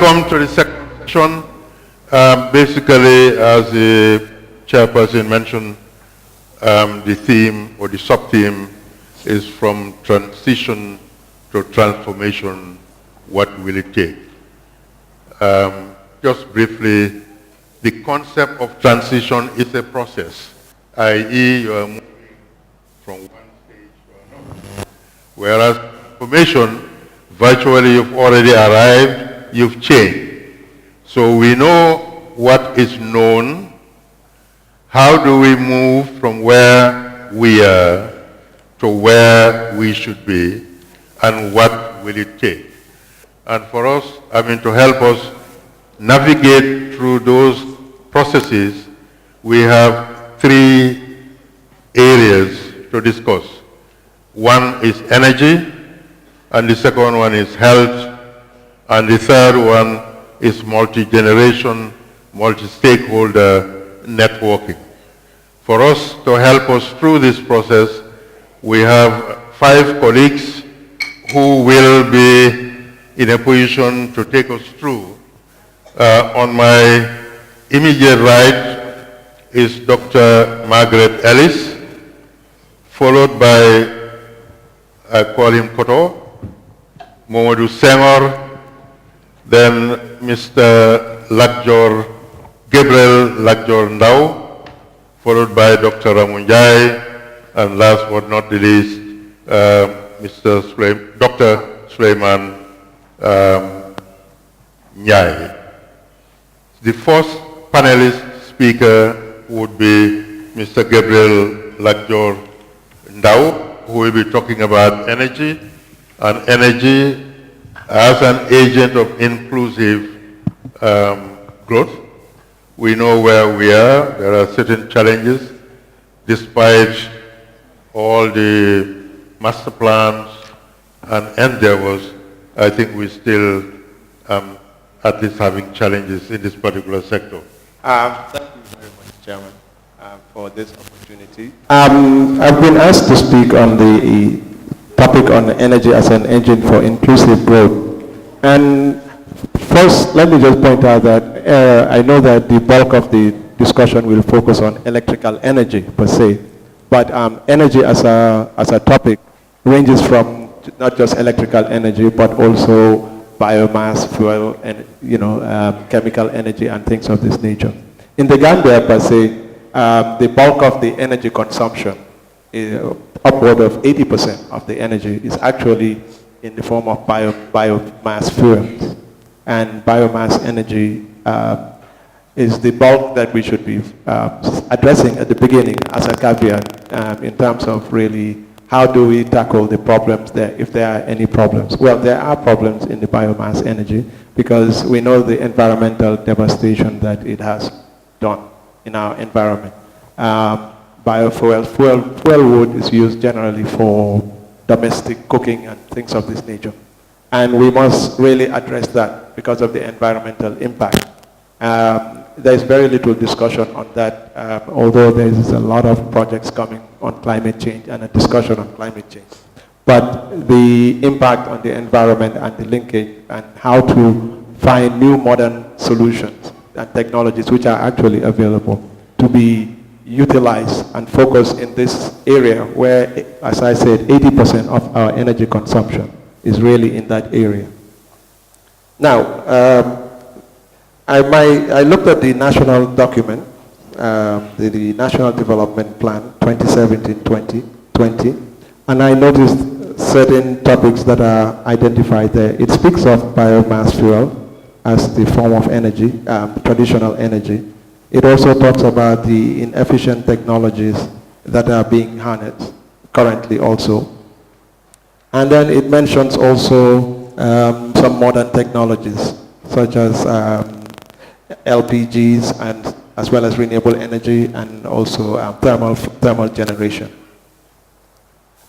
welcome to the second section. Basically, as the chairperson mentioned, the theme or the sub-theme is from transition to transformation, what will it take? Just briefly, the concept of transition is a process, i.e. you are moving from one stage to another. Whereas transformation, virtually you've already arrived, you've changed. So we know what is known. How do we move from where we are to where we should be, and what will it take? And for us, to help us navigate through those processes, we have three areas to discuss. One is energy, and the second one is health, and the third one is multi-generation, multi-stakeholder networking. For us to help us through this process, we have 5 colleagues who will be in a position to take us through. On my immediate right is Dr. Margaret Ellis, followed by, I call him Koto, Momodou Senghore, then Mr. Gabriel Latjor Ndow, followed by Dr. Ramou, and last but not the least, Dr. Sulayman Njie. The first panelist speaker would be Mr. Gabriel Latjor Ndow, who will be talking about energy, and energy as an agent of inclusive growth. We know where we are. There are certain challenges. Despite all the master plans and endeavors, I think we still at least having challenges in this particular sector. Thank you very much, Chairman, for this opportunity. I've been asked to speak on the topic on energy as an engine for inclusive growth. And first, let me just point out that I know that the bulk of the discussion will focus on electrical energy per se, but energy as a topic ranges from not just electrical energy, but also biomass, fuel, and chemical energy and things of this nature. In the Gambia per se, the bulk of the energy consumption, upward of 80% of the energy, is actually in the form of biomass fuels. And biomass energy is the bulk that we should be addressing at the beginning as a caveat in terms of really how do we tackle the problems there, if there are any problems. Well, there are problems in the biomass energy because we know the environmental devastation that it has done in our environment. Biofuel, fuel wood is used generally for domestic cooking and things of this nature. And we must really address that because of the environmental impact. There's very little discussion on that, although there's a lot of projects coming on climate change and a discussion on climate change. But the impact on the environment and the linkage and how to find new modern solutions and technologies which are actually available to be utilized and focused in this area where, as I said, 80% of our energy consumption is really in that area. Now, I looked at the national document, the National Development Plan 2017-2020, and I noticed certain topics that are identified there. It speaks of biomass fuel as the form of energy, traditional energy. It also talks about the inefficient technologies that are being harnessed currently also. And then it mentions also some modern technologies such as LPGs and as well as renewable energy and also thermal generation.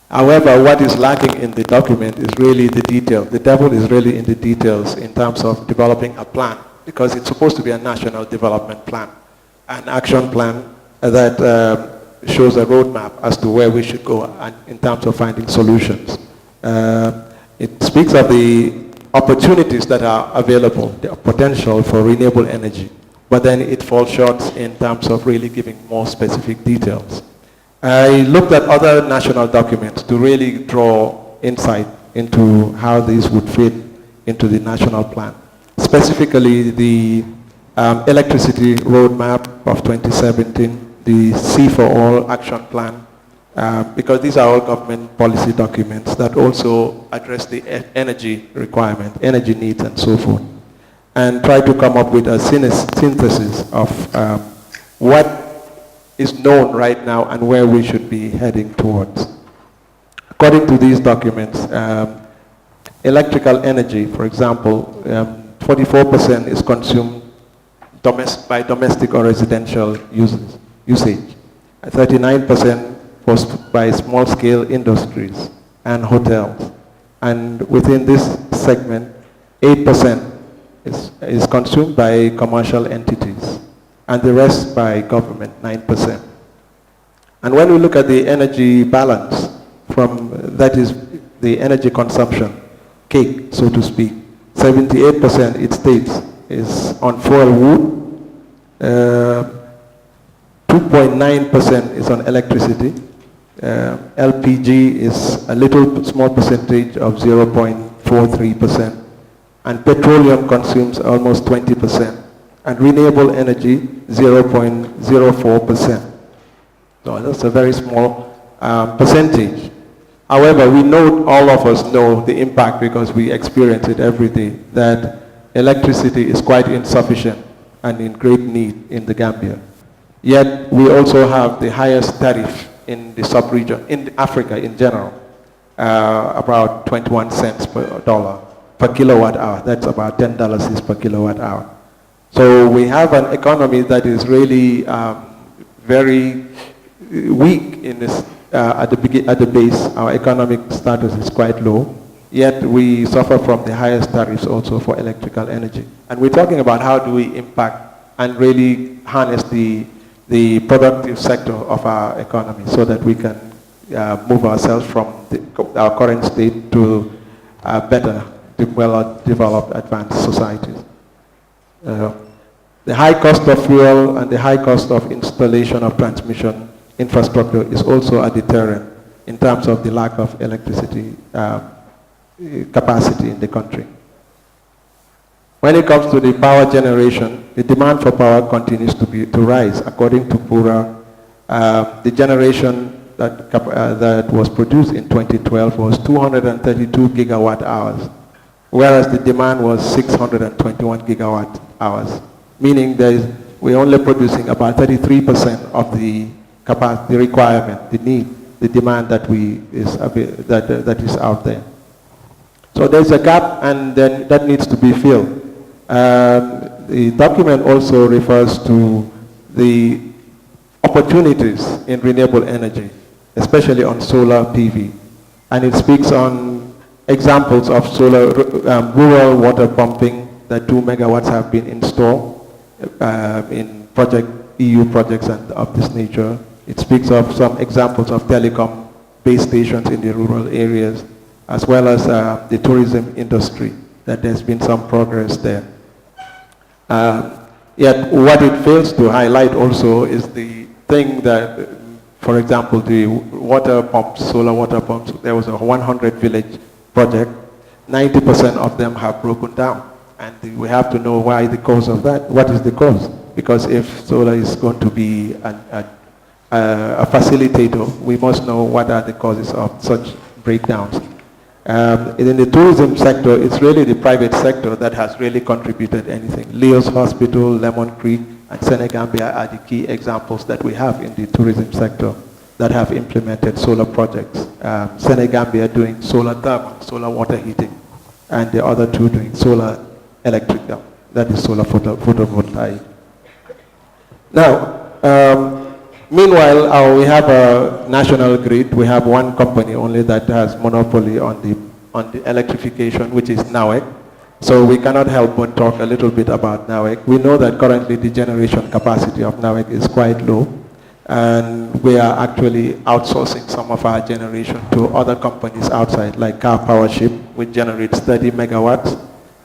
However, what is lacking in the document is really the detail. The devil is really in the details in terms of developing a plan, because it's supposed to be a national development plan, an action plan that shows a roadmap as to where we should go and in terms of finding solutions. It speaks of the opportunities that are available, the potential for renewable energy, but then it falls short in terms of really giving more specific details. I looked at other national documents to really draw insight into how these would fit into the national plan. Specifically, the electricity roadmap of 2017, the C for All action plan, because these are all government policy documents that also address the energy requirement, energy needs and so forth, and try to come up with a synthesis of what is known right now and where we should be heading towards. According to these documents, electrical energy, for example, 44% is consumed by domestic or residential usage. 39% was by small-scale industries and hotels. And within this segment, 8% is consumed by commercial entities, and the rest by government, 9%. And when we look at the energy balance, that is the energy consumption cake, so to speak, 78% it states is on fuel wood, 2.9% is on electricity, LPG is a small percentage of 0.43%, and petroleum consumes almost 20%, and renewable energy 0.04%. So that's a very small percentage. However, we know, all of us know the impact because we experience it every day, that electricity is quite insufficient and in great need in the Gambia. Yet we also have the highest tariff in the sub-region, in Africa in general, about 21 cents per dollar per kilowatt hour. That's about $10 per kilowatt hour. So we have an economy that is really very weak in this. At the base, our economic status is quite low, yet we suffer from the highest tariffs also for electrical energy. And we're talking about how do we impact and really harness the productive sector of our economy so that we can move ourselves from our current state to better, well-developed, advanced societies. The high cost of fuel and the high cost of installation of transmission infrastructure is also a deterrent in terms of the lack of electricity capacity in the country. When it comes to the power generation, the demand for power continues to rise. According to Pura, the generation that was produced in 2012 was 232 gigawatt hours, whereas the demand was 621 gigawatt hours, meaning we're only producing about 33% of the capacity, the requirement, the need, the demand that is out there. So there's a gap, and then that needs to be filled. The document also refers to the opportunities in renewable energy, especially on solar PV, and it speaks on examples of solar rural water pumping that 2 megawatts have been installed in EU projects and of this nature. It speaks of some examples of telecom base stations in the rural areas, as well as the tourism industry, that there's been some progress there. Yet what it fails to highlight also is the thing that, for example, the water pumps, solar water pumps, there was a 100 village project, 90% of them have broken down. And we have to know why, the cause of that. What is the cause? Because if solar is going to be a facilitator, we must know what are the causes of such breakdowns. In the tourism sector, it's really the private sector that has really contributed anything. Leo's Hospital, Lemon Creek, and Senegambia are the key examples that we have in the tourism sector that have implemented solar projects. Senegambia doing solar thermal, solar water heating, and the other two doing solar electrical, that is solar photovoltaic. Now, meanwhile, we have a national grid. We have one company only that has monopoly on the electrification, which is NAWEC. So we cannot help but talk a little bit about NAWEC. We know that currently the generation capacity of NAWEC is quite low. And we are actually outsourcing some of our generation to other companies outside, like Car Powership, which generates 30 megawatts.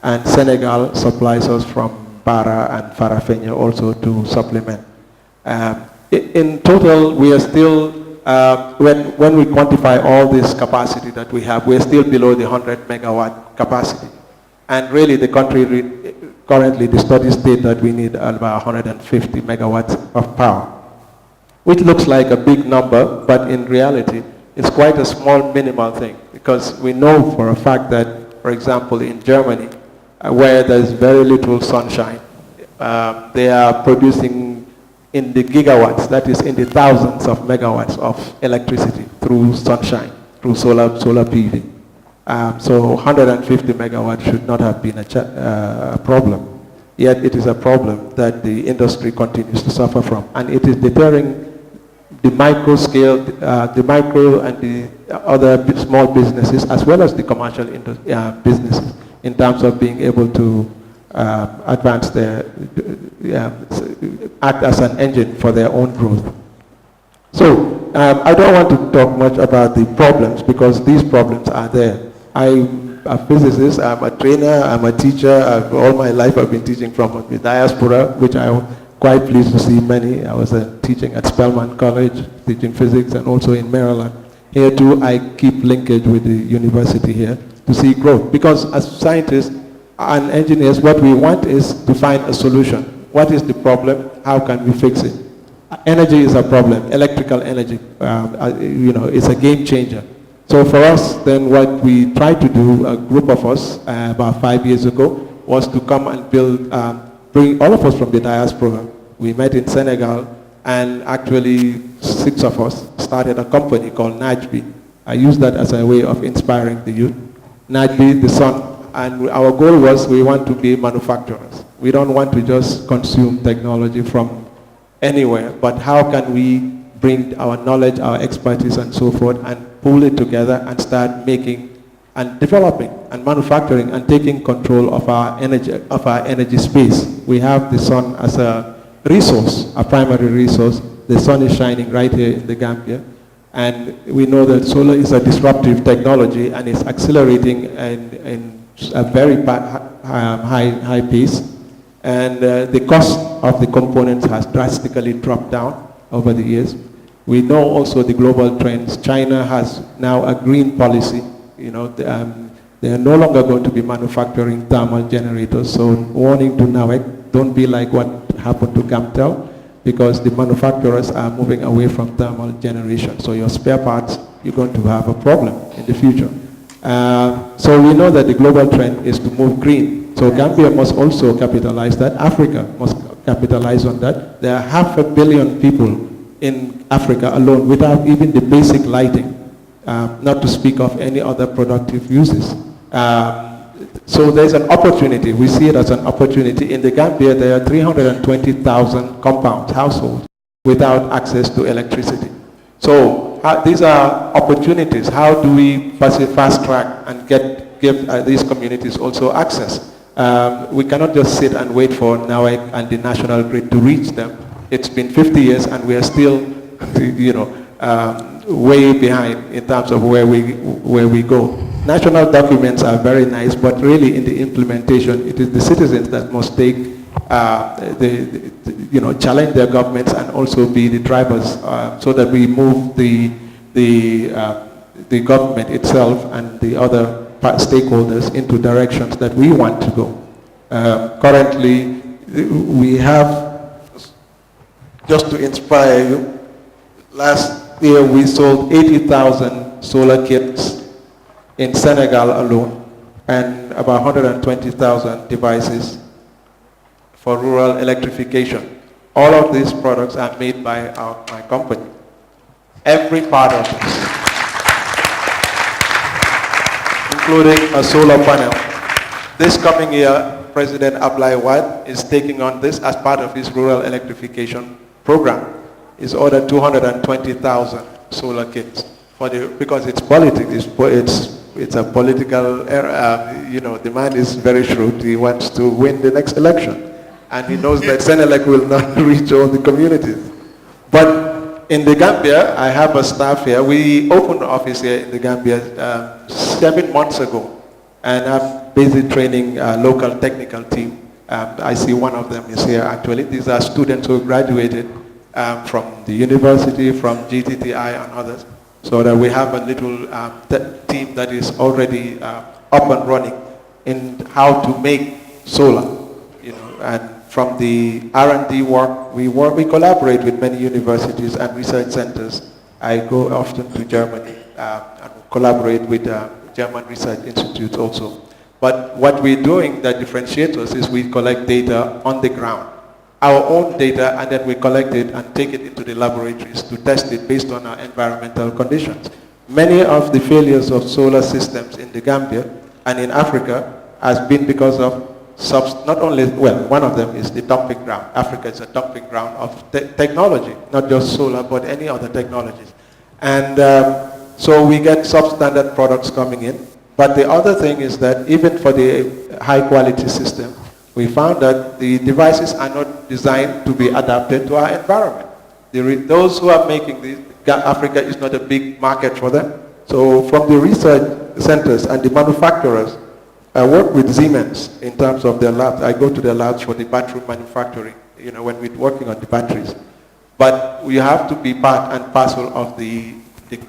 And Senegal supplies us from Bara and Farafenni also to supplement. In total, we are still, when we quantify all this capacity that we have, we're still below the 100 megawatt capacity. And really the country, currently the studies state that we need about 150 megawatts of power, which looks like a big number, but in reality, it's quite a small minimal thing, because we know for a fact that, for example, in Germany, where there's very little sunshine, they are producing in the gigawatts, that is in the thousands of megawatts of electricity through sunshine, through solar PV. So 150 megawatts should not have been a problem. Yet it is a problem that the industry continues to suffer from, and it is deterring the micro scale, the micro and the other small businesses, as well as the commercial businesses, in terms of being able to advance their, act as an engine for their own growth. So I don't want to talk much about the problems, because these problems are there. I'm a physicist, I'm a trainer, I'm a teacher. All my life I've been teaching from the diaspora, which I'm quite pleased to see many. I was teaching at Spelman College, teaching physics, and also in Maryland. Here too, I keep linkage with the university here to see growth. Because as scientists and engineers, what we want is to find a solution. What is the problem? How can we fix it? Energy is a problem. Electrical energy, it's a game changer. So for us, then what we tried to do, a group of us, about 5 years ago, was to come and build, bring all of us from the diaspora. We met in Senegal, and actually 6 of us started a company called NADJI.BI. I use that as a way of inspiring the youth. NADJI.BI, the sun, and our goal was we want to be manufacturers. We don't want to just consume technology from anywhere, but how can we bring our knowledge, our expertise, and so forth, and pull it together and start making and developing and manufacturing and taking control of our energy space. We have the sun as a resource, a primary resource. The sun is shining right here in the Gambia, and we know that solar is a disruptive technology and it's accelerating in a very high pace, and the cost of the components has drastically dropped down over the years. We know also the global trends. China has now a green policy. They are no longer going to be manufacturing thermal generators. So warning to NAWEC, don't be like what happened to Gamtel, because the manufacturers are moving away from thermal generation. So your spare parts, you're going to have a problem in the future. So we know that the global trend is to move green. So Gambia must also capitalize that. Africa must capitalize on that. There are 500 million people in Africa alone without even the basic lighting, not to speak of any other productive uses. So there's an opportunity. We see it as an opportunity. In the Gambia, there are 320,000 compounds, households, without access to electricity. So these are opportunities. How do we fast track and give these communities also access? We cannot just sit and wait for NAWEC and the national grid to reach them. It's been 50 years and we are still, way behind in terms of where we go. National documents are very nice, but really in the implementation, it is the citizens that must take, challenge their governments and also be the drivers, so that we move the government itself and the other stakeholders into directions that we want to go. Currently, we have, just to inspire you, last year we sold 80,000 solar kits in Senegal alone, and about 120,000 devices for rural electrification. All of these products are made by my company. Every part of it, including a solar panel. This coming year, President Abdoulaye Wade is taking on this as part of his rural electrification program. He's ordered 220,000 solar kits because it's politics. It's a political era. The man is very shrewd. He wants to win the next election, and he knows that Senelec will not reach all the communities. But in the Gambia, I have a staff here. We opened an office here in the Gambia 7 months ago, and I'm busy training a local technical team. I see one of them is here actually. These are students who graduated from the university, from GTTI and others, so that we have a little team that is already up and running in how to make solar, and from the R&D work, we collaborate with many universities and research centers. I go often to Germany and collaborate with German research institutes also. But what we're doing that differentiates us is we collect data on the ground, our own data, and then we collect it and take it into the laboratories to test it based on our environmental conditions. Many of the failures of solar systems in the Gambia and in Africa has been because of not only, well, one of them is the dumping ground. Africa is a dumping ground of technology, not just solar, but any other technologies. And so we get substandard products coming in. But the other thing is that even for the high quality system, we found that the devices are not designed to be adapted to our environment. Those who are making these, Africa is not a big market for them. So from the research centers and the manufacturers, I work with Siemens in terms of their labs. I go to their labs for the battery manufacturing, when we're working on the batteries. But we have to be part and parcel of the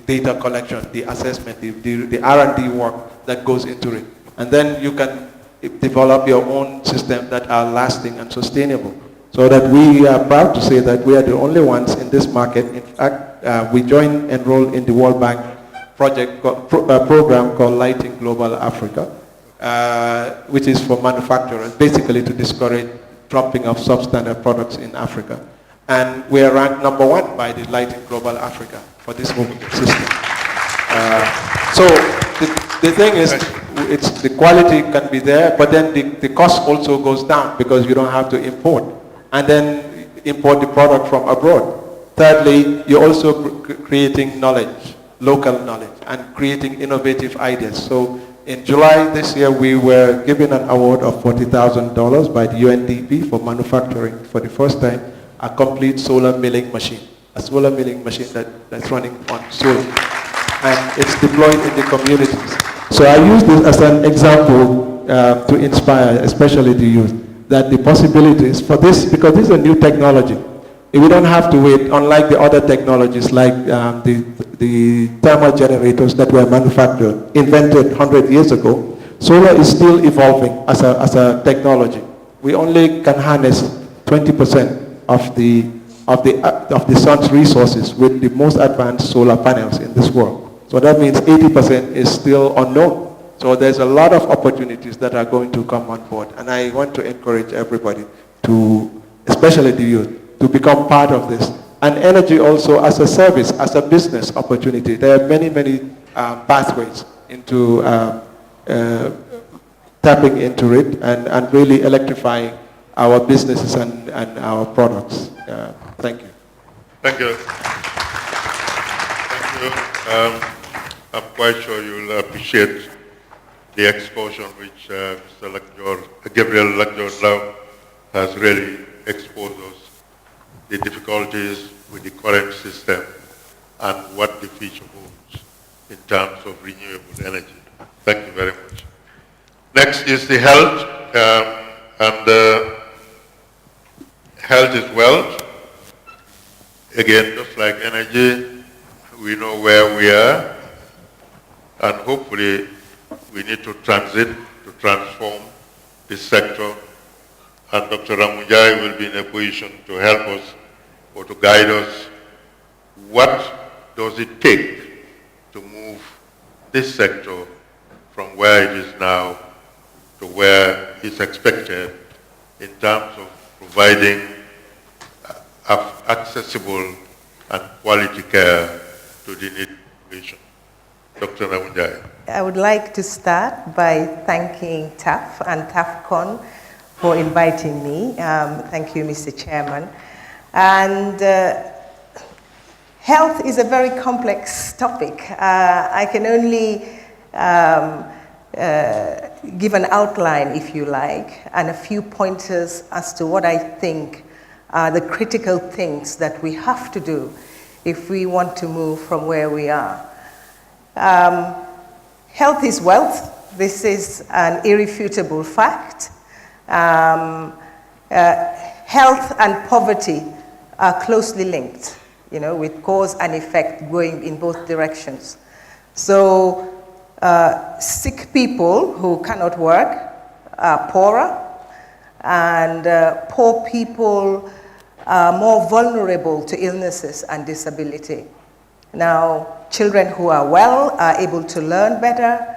data collection, the assessment, the R&D work that goes into it. And then you can develop your own systems that are lasting and sustainable. So that we are proud to say that we are the only ones in this market. In fact, we enrolled in the World Bank project program called Lighting Global Africa. Which is for manufacturers, basically to discourage dropping of substandard products in Africa. And we are ranked #1 by the Lighting Global Africa for this system. So the thing is, the quality can be there, but then the cost also goes down because you don't have to import. And then import the product from abroad. Thirdly, you're also creating knowledge, local knowledge, and creating innovative ideas. So in July this year, we were given an award of $40,000 by the UNDP for manufacturing, for the first time, a complete solar milling machine. A solar milling machine that's running on solar. And it's deployed in the communities. So I use this as an example to inspire, especially the youth, that the possibilities for this, because this is a new technology. We don't have to wait, unlike the other technologies like the thermal generators that were manufactured, invented 100 years ago. Solar is still evolving as a technology. We only can harness 20% of the sun's resources with the most advanced solar panels in this world. So that means 80% is still unknown. So there's a lot of opportunities that are going to come on board. And I want to encourage everybody to, especially the youth, to become part of this. And energy also as a service, as a business opportunity. There are many, many pathways into tapping into it and really electrifying our businesses and our products. Thank you. Thank you. Thank you. I'm quite sure you'll appreciate the exposure which Mr. Gabriel Latjor Ndow has really exposed us, the difficulties with the current system and what the future holds in terms of renewable energy. Thank you very much. Next is the health, and health is wealth. Again, just like energy, we know where we are, and hopefully we need to transform this sector, and Dr. Ramou Njie will be in a position to help us or to guide us. What does it take to move this sector from where it is now to where it's expected in terms of providing accessible and quality care to the needy population? Dr. Ramou Njie. I would like to start by thanking TAF and TAFCON for inviting me. Thank you, Mr. Chairman. And health is a very complex topic. I can only give an outline, if you like, and a few pointers as to what I think are the critical things that we have to do if we want to move from where we are. Health is wealth. This is an irrefutable fact. Health and poverty are closely linked, with cause and effect going in both directions. So sick people who cannot work are poorer, and poor people are more vulnerable to illnesses and disability. Now, children who are well are able to learn better.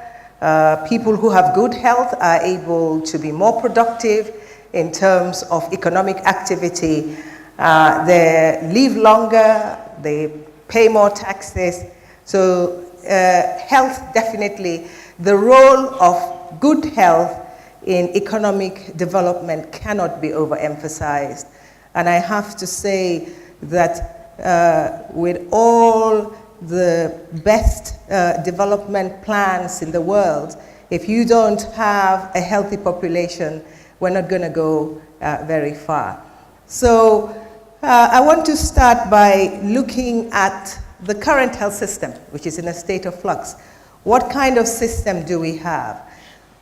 People who have good health are able to be more productive in terms of economic activity. They live longer, they pay more taxes. So health, definitely, the role of good health in economic development cannot be overemphasized. And I have to say that with all the best development plans in the world, if you don't have a healthy population, we're not going to go very far. So I want to start by looking at the current health system, which is in a state of flux. What kind of system do we have?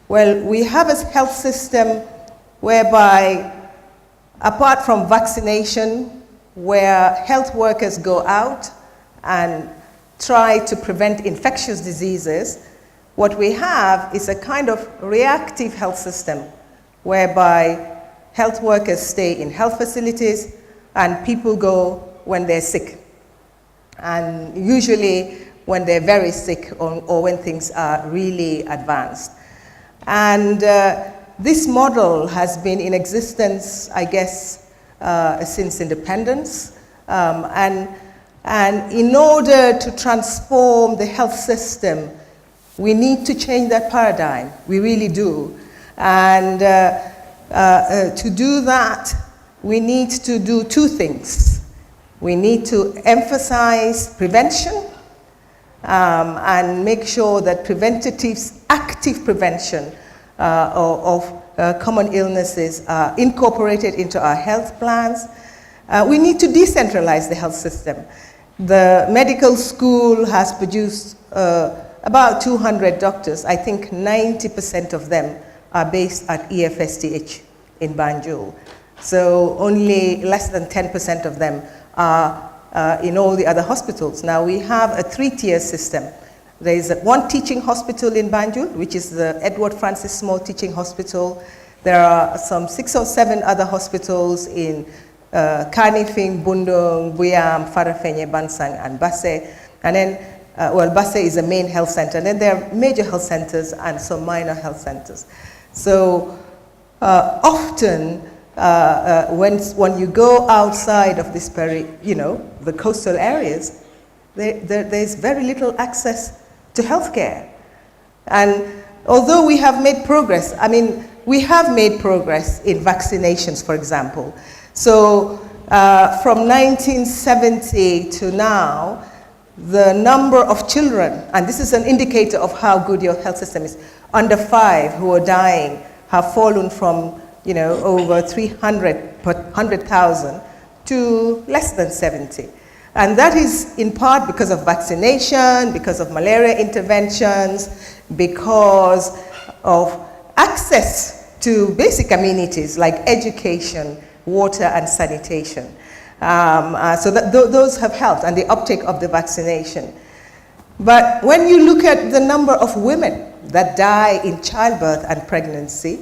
Well, we have a health system whereby, apart from vaccination, where health workers go out and try to prevent infectious diseases, what we have is a kind of reactive health system whereby health workers stay in health facilities and people go when they're sick. And usually when they're very sick or when things are really advanced. And this model has been in existence, I guess, since independence. And in order to transform the health system, we need to change that paradigm. We really do. And to do that, we need to do two things. We need to emphasize prevention and make sure that active prevention of common illnesses are incorporated into our health plans. We need to decentralize the health system. The medical school has produced about 200 doctors. I think 90% of them are based at EFSTH in Banjul. So only less than 10% of them are in all the other hospitals. Now we have a 3-tier system. There is one teaching hospital in Banjul, which is the Edward Francis Small Teaching Hospital. There are some 6 or 7 other hospitals in Kanifing, Bundung, Buyam, Farafenye, Bansang, and Basse. And then, Basse is a main health center. And then there are major health centers and some minor health centers. So often, when you go outside of this the coastal areas, there's very little access to healthcare. And although we have made progress, we have made progress in vaccinations, for example. So from 1970 to now, the number of children, and this is an indicator of how good your health system is, under 5 who are dying have fallen from over 300 per 100,000 to less than 70. And that is in part because of vaccination, because of malaria interventions, because of access to basic amenities like education, water, and sanitation. So those have helped, and the uptake of the vaccination. But when you look at the number of women that die in childbirth and pregnancy,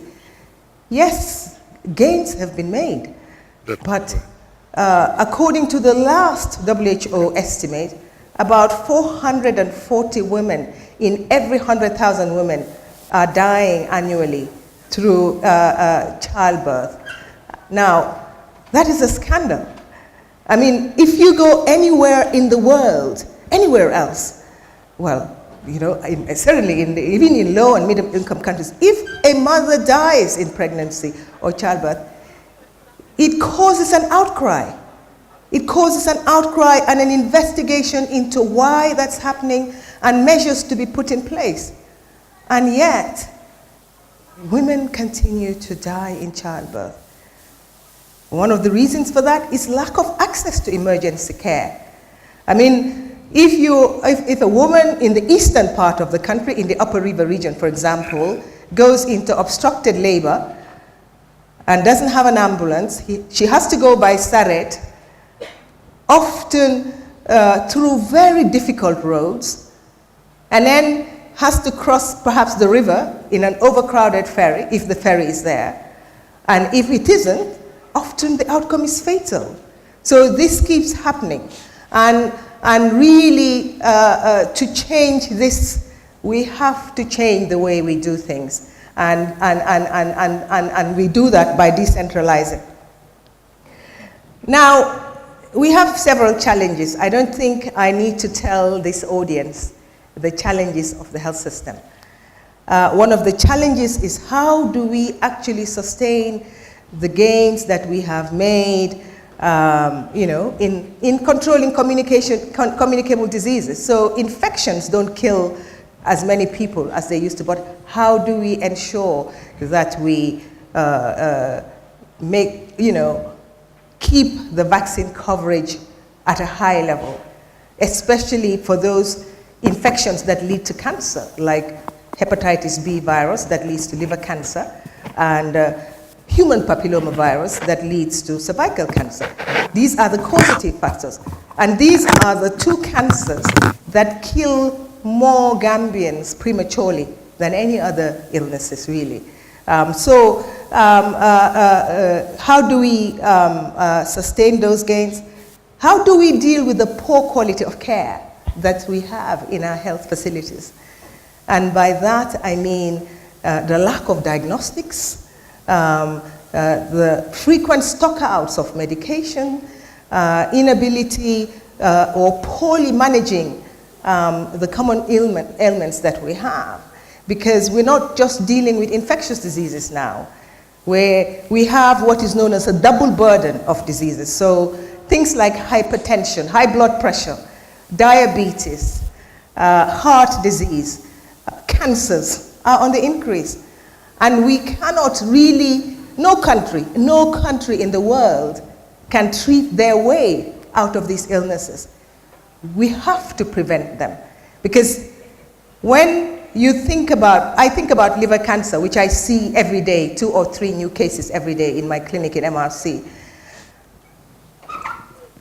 yes, gains have been made. But according to the last WHO estimate, about 440 women in every 100,000 women are dying annually through childbirth. Now, that is a scandal. If you go anywhere in the world, anywhere else, well, certainly even in low and middle income countries, if a mother dies in pregnancy or childbirth, it causes an outcry. It causes an outcry and an investigation into why that's happening and measures to be put in place. And yet, women continue to die in childbirth. One of the reasons for that is lack of access to emergency care. I mean, if a woman in the eastern part of the country, in the Upper River region, for example, goes into obstructed labor and doesn't have an ambulance, she has to go by Saret, often through very difficult roads, and then has to cross perhaps the river in an overcrowded ferry, if the ferry is there. And if it isn't, often the outcome is fatal. So this keeps happening. And really, to change this, we have to change the way we do things. And we do that by decentralizing. Now, we have several challenges. I don't think I need to tell this audience the challenges of the health system. One of the challenges is how do we actually sustain the gains that we have made in controlling communicable diseases. So infections don't kill as many people as they used to, but how do we ensure that we keep the vaccine coverage at a high level, especially for those infections that lead to cancer, like Hepatitis B virus that leads to liver cancer, and human papillomavirus that leads to cervical cancer. These are the causative factors. And these are the two cancers that kill more Gambians prematurely than any other illnesses, really. How do we sustain those gains? How do we deal with the poor quality of care that we have in our health facilities? And by that, I mean the lack of diagnostics, the frequent stockouts of medication, inability or poorly managing the common ailments that we have. Because we're not just dealing with infectious diseases now, where we have what is known as a double burden of diseases. So things like hypertension, high blood pressure, diabetes, heart disease, cancers are on the increase. And we cannot really, no country in the world can treat their way out of these illnesses. We have to prevent them. Because when you think about, I think about liver cancer, which I see every day, 2 or 3 new cases every day in my clinic in MRC.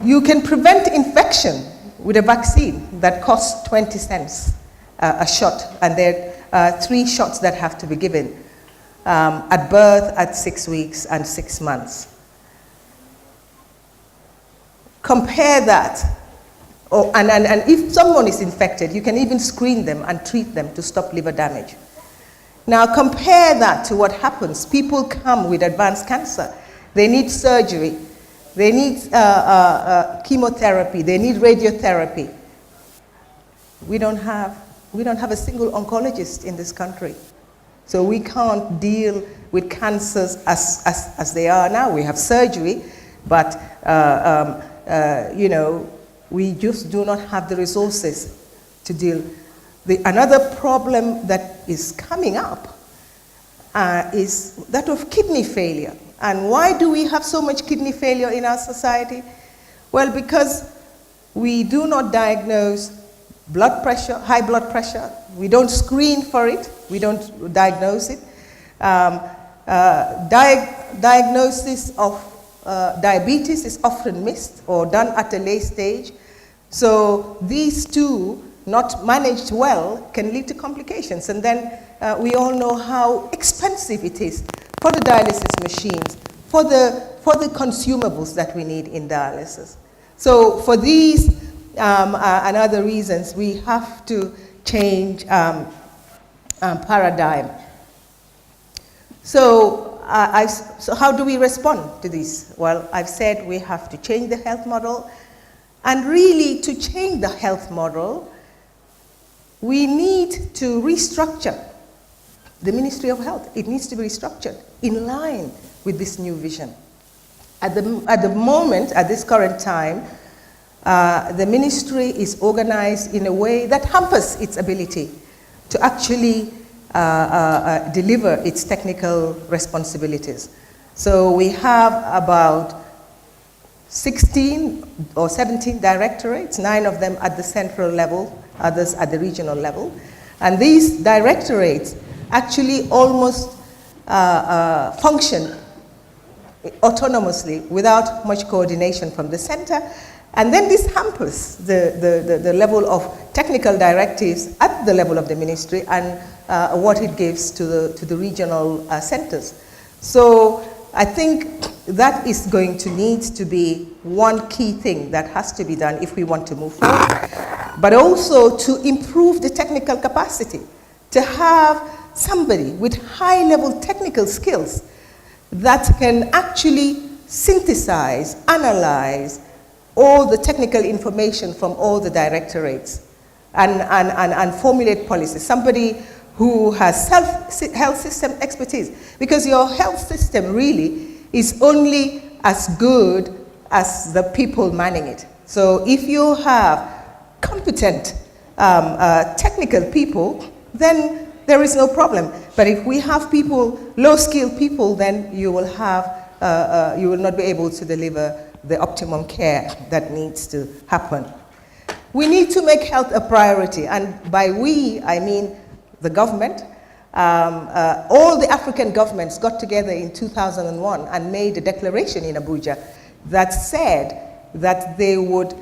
You can prevent infection with a vaccine that costs 20 cents a shot, and there are 3 shots that have to be given at birth, at 6 weeks, and 6 months. Compare that. And if someone is infected, you can even screen them and treat them to stop liver damage. Now compare that to what happens. People come with advanced cancer. They need surgery. They need chemotherapy. They need radiotherapy. We don't have a single oncologist in this country. So we can't deal with cancers as they are now. We have surgery, but we just do not have the resources to deal. Another problem that is coming up is that of kidney failure. And why do we have so much kidney failure in our society? Well, because we do not diagnose blood pressure, high blood pressure. We don't screen for it. We don't diagnose it. Diagnosis of diabetes is often missed or done at a late stage. So these two, not managed well, can lead to complications. And then we all know how expensive it is for the dialysis machines, for the consumables that we need in dialysis. So for these and other reasons, we have to change paradigm. So how do we respond to this? Well, I've said we have to change the health model. And really, to change the health model, we need to restructure the Ministry of Health. It needs to be restructured in line with this new vision. At the moment, at this current time, the ministry is organized in a way that hampers its ability to actually deliver its technical responsibilities. So we have about 16 or 17 directorates, 9 of them at the central level, others at the regional level. And these directorates actually almost function autonomously without much coordination from the center. And then this hampers the level of technical directives at the level of the ministry and what it gives to the regional centers. So I think that is going to need to be one key thing that has to be done if we want to move forward, but also to improve the technical capacity, to have somebody with high-level technical skills that can actually synthesize, analyze all the technical information from all the directorates and formulate policies. Somebody who has health system expertise, because your health system really is only as good as the people manning it. So if you have competent technical people, then there is no problem. But if we have people, low-skilled people, then you will have, you will not be able to deliver the optimum care that needs to happen. We need to make health a priority, and by we, I mean the government. All the African governments got together in 2001 and made a declaration in Abuja that said that they would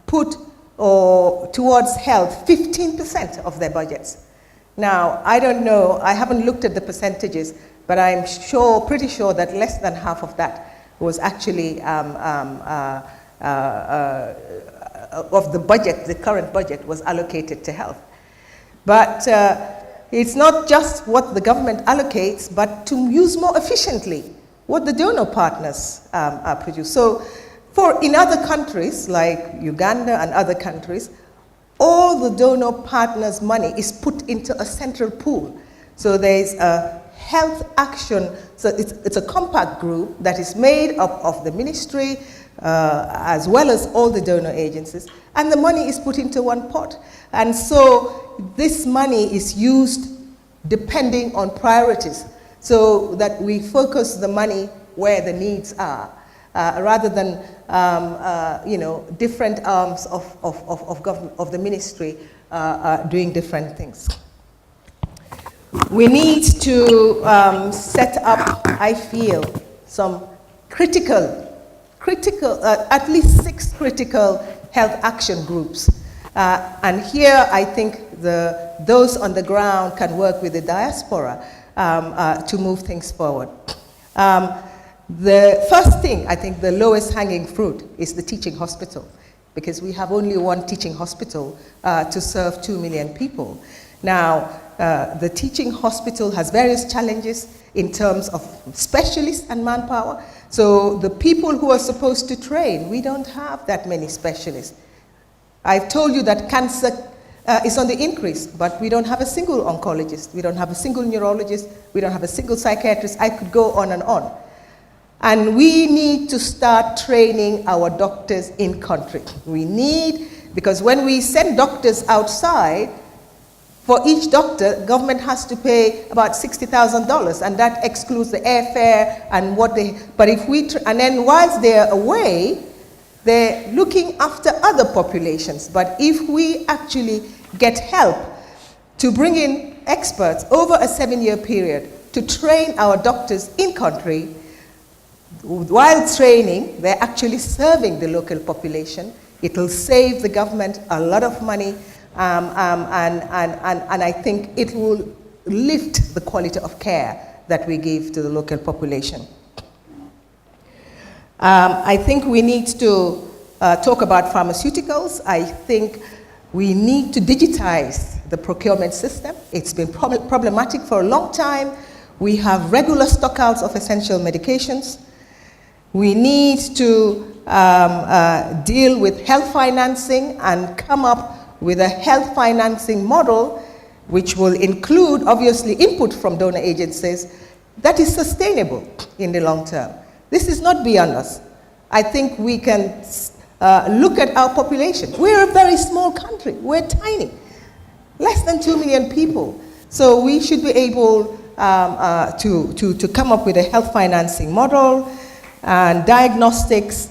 put towards health 15% of their budgets. Now, I don't know, I haven't looked at the percentages, but I'm pretty sure that less than half of that was actually of the budget, the current budget was allocated to health. But it's not just what the government allocates, but to use more efficiently what the donor partners produce. So in other countries, like Uganda and other countries, all the donor partners' money is put into a central pool. So there's a health action, so it's a compact group that is made up of the ministry, as well as all the donor agencies, and the money is put into one pot. And so this money is used depending on priorities, so that we focus the money where the needs are, rather than different arms of government, of the ministry doing different things. We need to set up, I feel, some at least 6 critical health action groups. And here I think those on the ground can work with the diaspora to move things forward. The first thing, I think the lowest hanging fruit, is the teaching hospital, because we have only one teaching hospital to serve 2 million people. Now, the teaching hospital has various challenges in terms of specialists and manpower. So the people who are supposed to train, we don't have that many specialists. I've told you that cancer is on the increase, but we don't have a single oncologist, we don't have a single neurologist, we don't have a single psychiatrist. I could go on and on. And we need to start training our doctors in country. We need, because when we send doctors outside, for each doctor, government has to pay about $60,000, and that excludes the airfare and what they, but if we, and then whilst they're away, they're looking after other populations. But if we actually get help to bring in experts over a 7-year period to train our doctors in country, while training, they're actually serving the local population. It will save the government a lot of money, and I think it will lift the quality of care that we give to the local population. I think we need to talk about pharmaceuticals. I think we need to digitize the procurement system. It's been problematic for a long time. We have regular stockouts of essential medications. We need to deal with health financing and come up with a health financing model which will include, obviously, input from donor agencies that is sustainable in the long term. This is not beyond us. I think we can look at our population. We're a very small country. We're tiny, less than 2 million people. So we should be able to come up with a health financing model. And diagnostics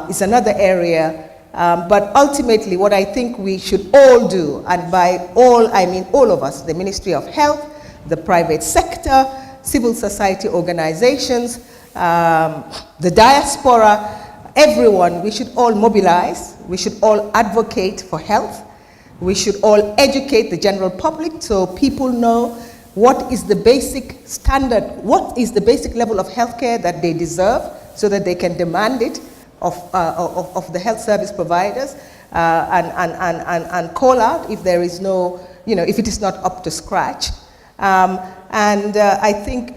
is another area. But ultimately, what I think we should all do, and by all, I mean all of us, the Ministry of Health, the private sector, civil society organizations, the diaspora, everyone, we should all mobilize, we should all advocate for health, we should all educate the general public so people know what is the basic standard, what is the basic level of healthcare that they deserve so that they can demand it of the health service providers and call out if there is no, if it is not up to scratch. I think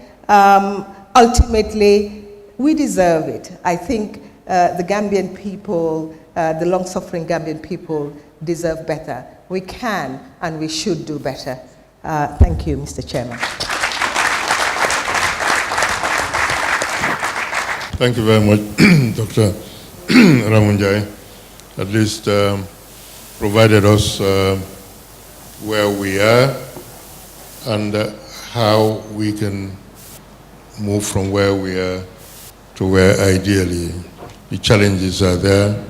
ultimately we deserve it. I think the Gambian people, the long-suffering Gambian people deserve better. We can and we should do better. Thank you, Mr. Chairman. Thank you very much, Dr. Ramou Njie. At least provided us where we are and how we can move from where we are to where ideally the challenges are there,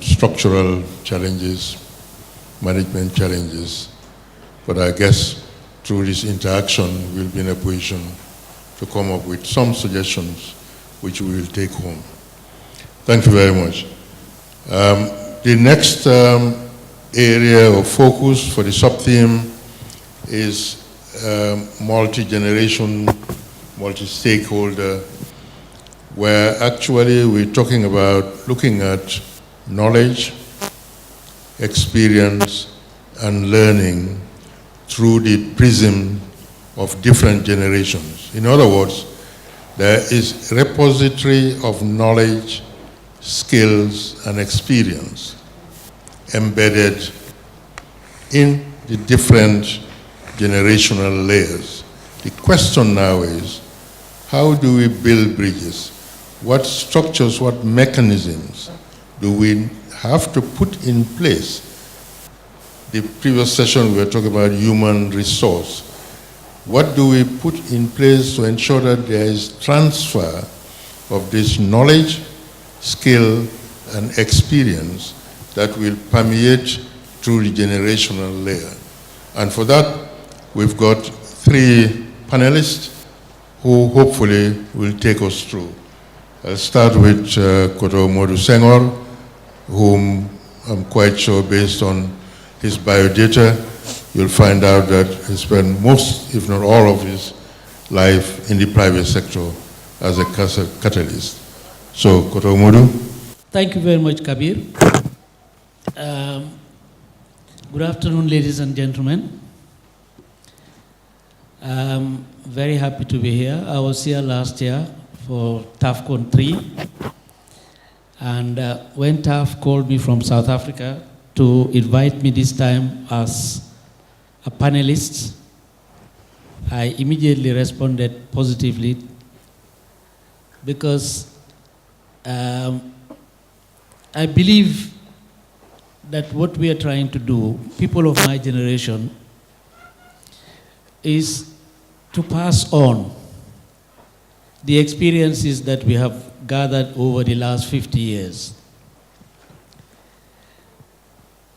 structural challenges, management challenges. But I guess through this interaction, we'll be in a position to come up with some suggestions which we will take home. Thank you very much. The next area of focus for the sub-theme is multi-generation, multi-stakeholder, where actually we're talking about looking at knowledge, experience, and learning through the prism of different generations. In other words, there is a repository of knowledge, skills, and experience embedded in the different generational layers. The question now is, how do we build bridges? What structures, what mechanisms do we have to put in place? The previous session we were talking about human resource. What do we put in place to ensure that there is transfer of this knowledge, skill, and experience that will permeate through the generational layer? And for that, we've got three panelists who hopefully will take us through. I'll start with Momodou Senghore, whom I'm quite sure based on his biodata, you'll find out that he spent most, if not all of his life in the private sector as a catalyst. So, Momodou. Thank you very much, Kabir. Good afternoon, ladies and gentlemen. I'm very happy to be here. I was here last year for TAFCON 3. And when TAF called me from South Africa to invite me this time as a panelist, I immediately responded positively because I believe that what we are trying to do, people of my generation, is to pass on the experiences that we have gathered over the last 50 years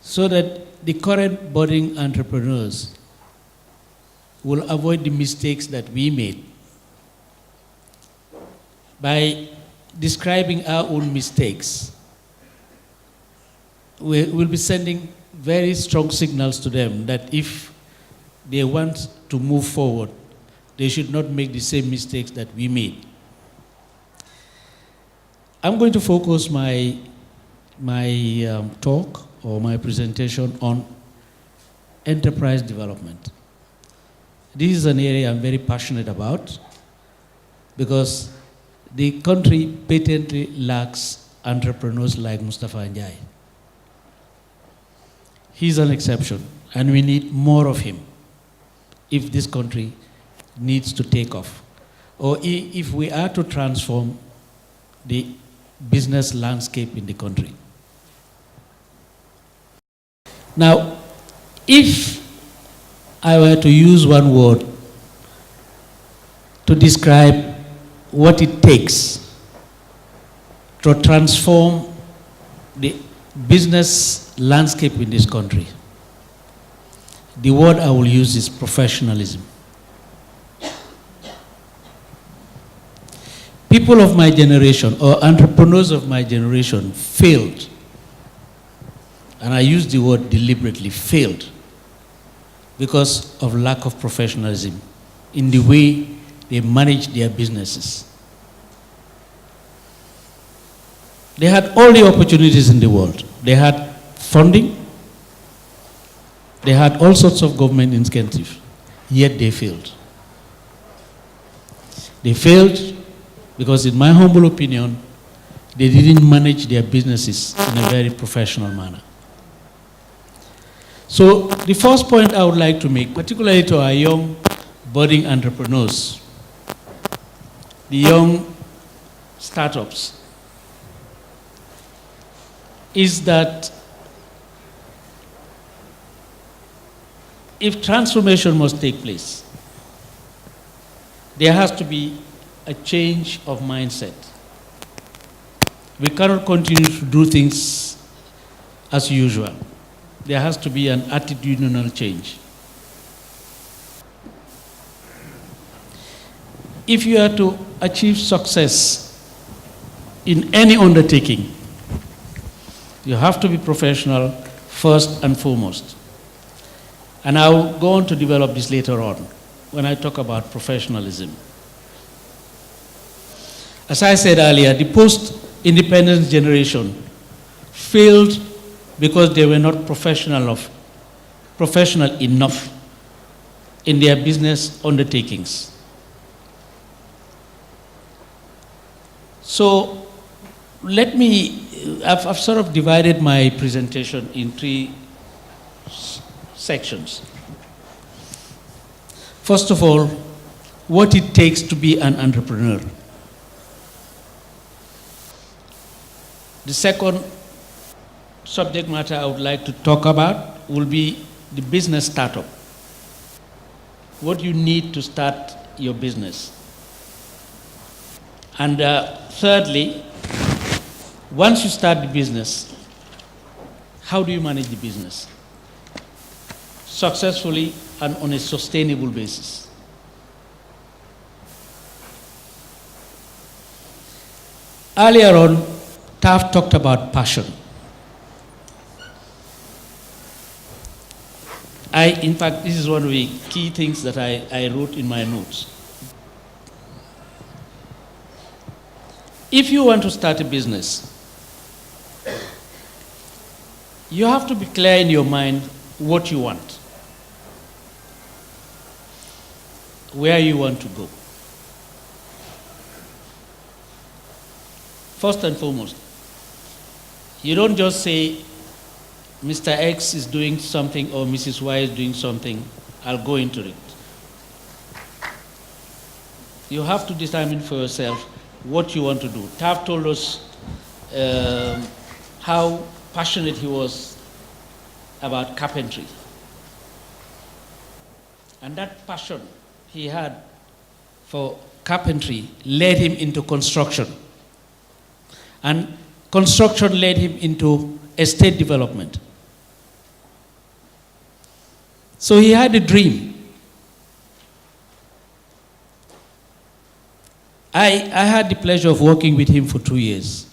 so that the current budding entrepreneurs will avoid the mistakes that we made. By describing our own mistakes, we'll be sending very strong signals to them that if they want to move forward, they should not make the same mistakes that we made. I'm going to focus my talk or my presentation on enterprise development. This is an area I'm very passionate about because the country patently lacks entrepreneurs like Mustafa Njie. He's an exception, and we need more of him if this country needs to take off, or if we are to transform the business landscape in the country. Now, if I were to use one word to describe what it takes to transform the business landscape in this country, the word I will use is professionalism. People of my generation, or entrepreneurs of my generation, failed, and I use the word deliberately, failed, because of lack of professionalism in the way they manage their businesses. They had all the opportunities in the world. They had funding, they had all sorts of government incentives, yet they failed. They failed because, in my humble opinion, they didn't manage their businesses in a very professional manner. So the first point I would like to make, particularly to our young budding entrepreneurs, the young startups, is that if transformation must take place, there has to be a change of mindset. We cannot continue to do things as usual. There has to be an attitudinal change. If you are to achieve success in any undertaking, you have to be professional first and foremost. And I'll go on to develop this later on when I talk about professionalism. As I said earlier, the post-independence generation failed because they were not professional enough in their business undertakings. So let me, I've sort of divided my presentation in three sections. First of all, what it takes to be an entrepreneur. The second subject matter I would like to talk about will be the business startup. What you need to start your business. And thirdly, once you start the business, how do you manage the business successfully and on a sustainable basis? Earlier on, Taft talked about passion. In fact, this is one of the key things that I wrote in my notes. If you want to start a business, you have to be clear in your mind what you want, where you want to go. First and foremost, you don't just say, Mr. X is doing something or Mrs. Y is doing something, I'll go into it. You have to determine for yourself what you want to do. Taft told us how passionate he was about carpentry. And that passion he had for carpentry led him into construction. And construction led him into estate development. So he had a dream. I had the pleasure of working with him for 2 years.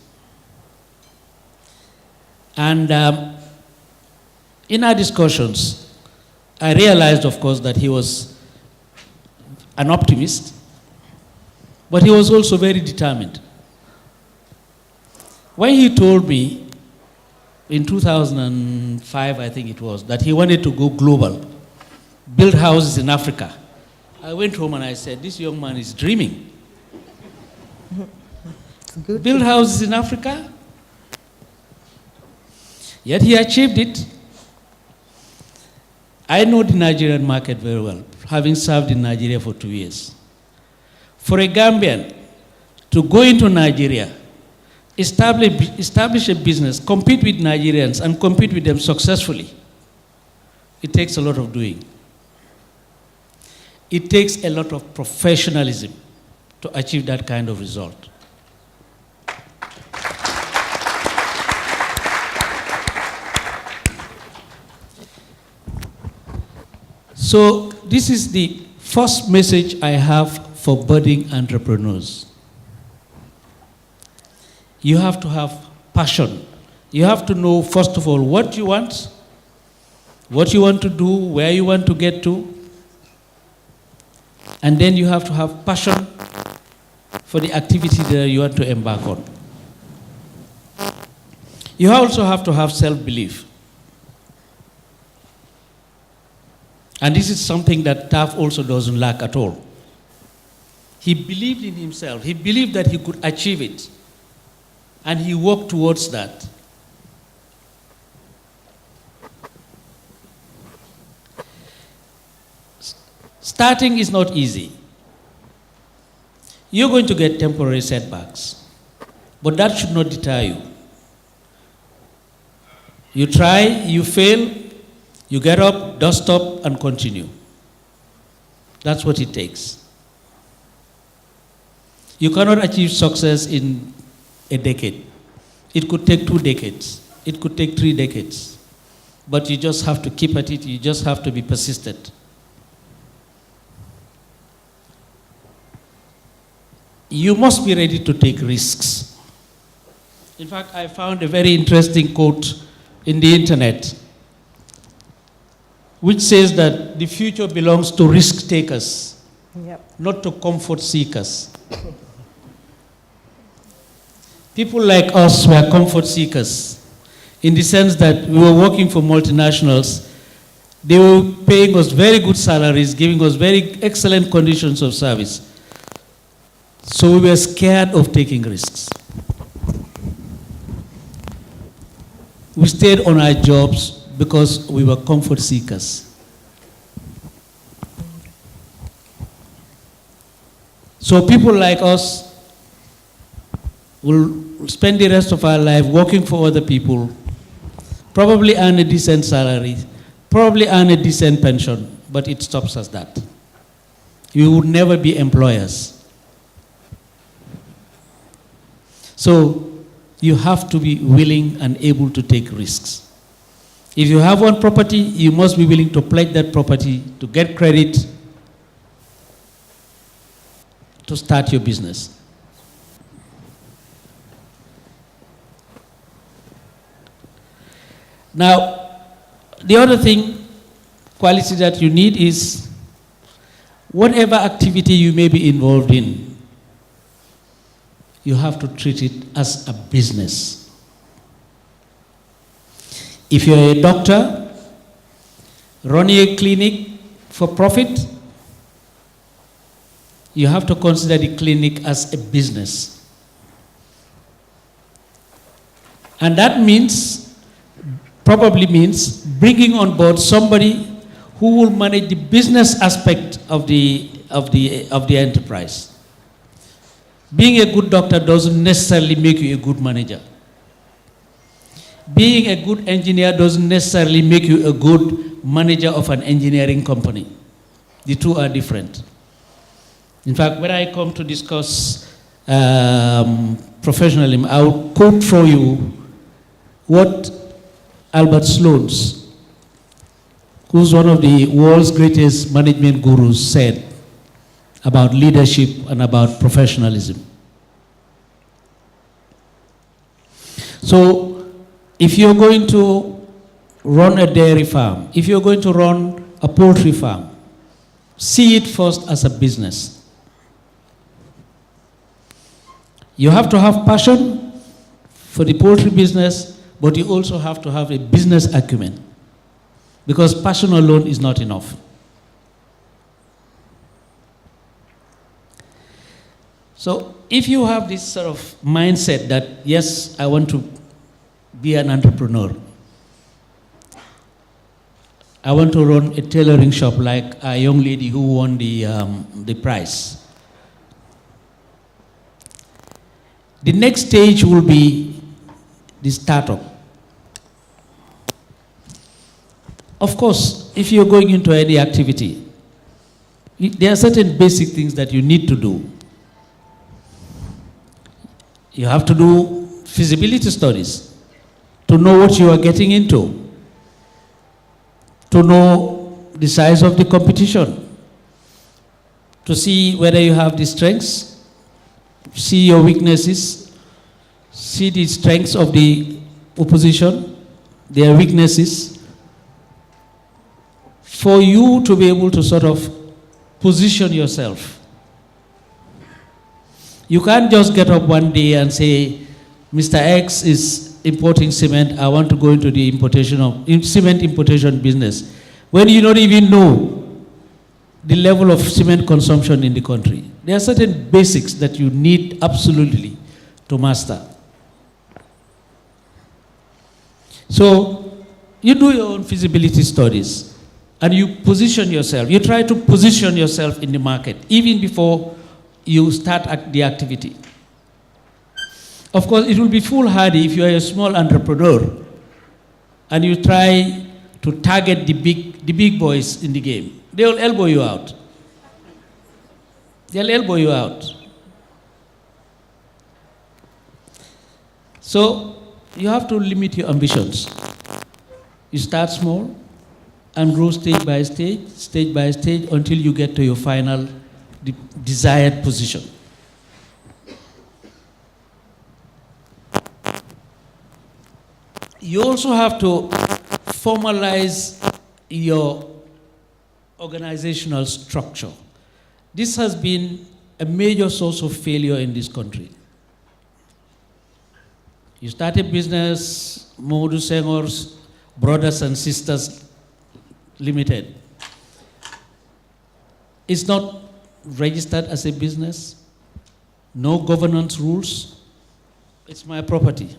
And in our discussions, I realized, of course, that he was an optimist, but he was also very determined. When he told me in 2005, I think it was, that he wanted to go global, build houses in Africa, I went home and I said, this young man is dreaming. Good. Build houses in Africa? Yet he achieved it. I know the Nigerian market very well, having served in Nigeria for 2 years. For a Gambian to go into Nigeria, establish a business, compete with Nigerians and compete with them successfully, it takes a lot of doing. It takes a lot of professionalism. to achieve that kind of result. So this is the first message I have for budding entrepreneurs. You have to have passion. You have to know, first of all, what you want to do, where you want to get to, and then you have to have passion for the activity that you want to embark on. You also have to have self-belief. And this is something that TAF also doesn't lack at all. He believed in himself. He believed that he could achieve it. And he worked towards that. Starting is not easy. You're going to get temporary setbacks, but that should not deter you. You try, you fail, you get up, dust up, and continue. That's what it takes. You cannot achieve success in a decade. It could take 2 decades. It could take 3 decades. But you just have to keep at it. You just have to be persistent. You must be ready to take risks. In fact, I found a very interesting quote in the internet, which says that the future belongs to risk takers, not to comfort seekers. People like us were comfort seekers in the sense that we were working for multinationals. They were paying us very good salaries, giving us very excellent conditions of service. So we were scared of taking risks. We stayed on our jobs because we were comfort seekers. So people like us will spend the rest of our life working for other people, probably earn a decent salary, probably earn a decent pension, but it stops us that. You would never be employers. So you have to be willing and able to take risks. If you have one property, you must be willing to pledge that property to get credit to start your business. Now, the other quality that you need is whatever activity you may be involved in, you have to treat it as a business. If you're a doctor running a clinic for profit, you have to consider the clinic as a business. And that probably means bringing on board somebody who will manage the business aspect of the enterprise. Being a good doctor doesn't necessarily make you a good manager. Being a good engineer doesn't necessarily make you a good manager of an engineering company. The two are different. In fact, when I come to discuss professionalism, I will quote for you what Albert Sloans, who's one of the world's greatest management gurus, said about leadership and about professionalism. So, if you're going to run a dairy farm, if you're going to run a poultry farm, see it first as a business. You have to have passion for the poultry business, but you also have to have a business acumen, because passion alone is not enough. So if you have this sort of mindset that, yes, I want to be an entrepreneur, I want to run a tailoring shop like a young lady who won the prize. The next stage will be the startup. Of course, if you're going into any activity, there are certain basic things that you need to do. You have to do feasibility studies to know what you are getting into, to know the size of the competition, to see whether you have the strengths, see your weaknesses, see the strengths of the opposition, their weaknesses, for you to be able to sort of position yourself. You can't just get up one day and say, Mr. X is importing cement, I want to go into the cement importation business, when you don't even know the level of cement consumption in the country. There are certain basics that you need absolutely to master. So you do your own feasibility studies and you position yourself. You try to position yourself in the market even before you start the activity. Of course, it will be foolhardy if you are a small entrepreneur and you try to target the big boys in the game. They will elbow you out. They'll elbow you out. So you have to limit your ambitions. You start small and grow stage by stage, until you get to your final desired position. You also have to formalize your organizational structure. This has been a major source of failure in this country. You start a business, Momodou Senghore's Brothers and Sisters Limited. It's not registered as a business, no governance rules. It's my property.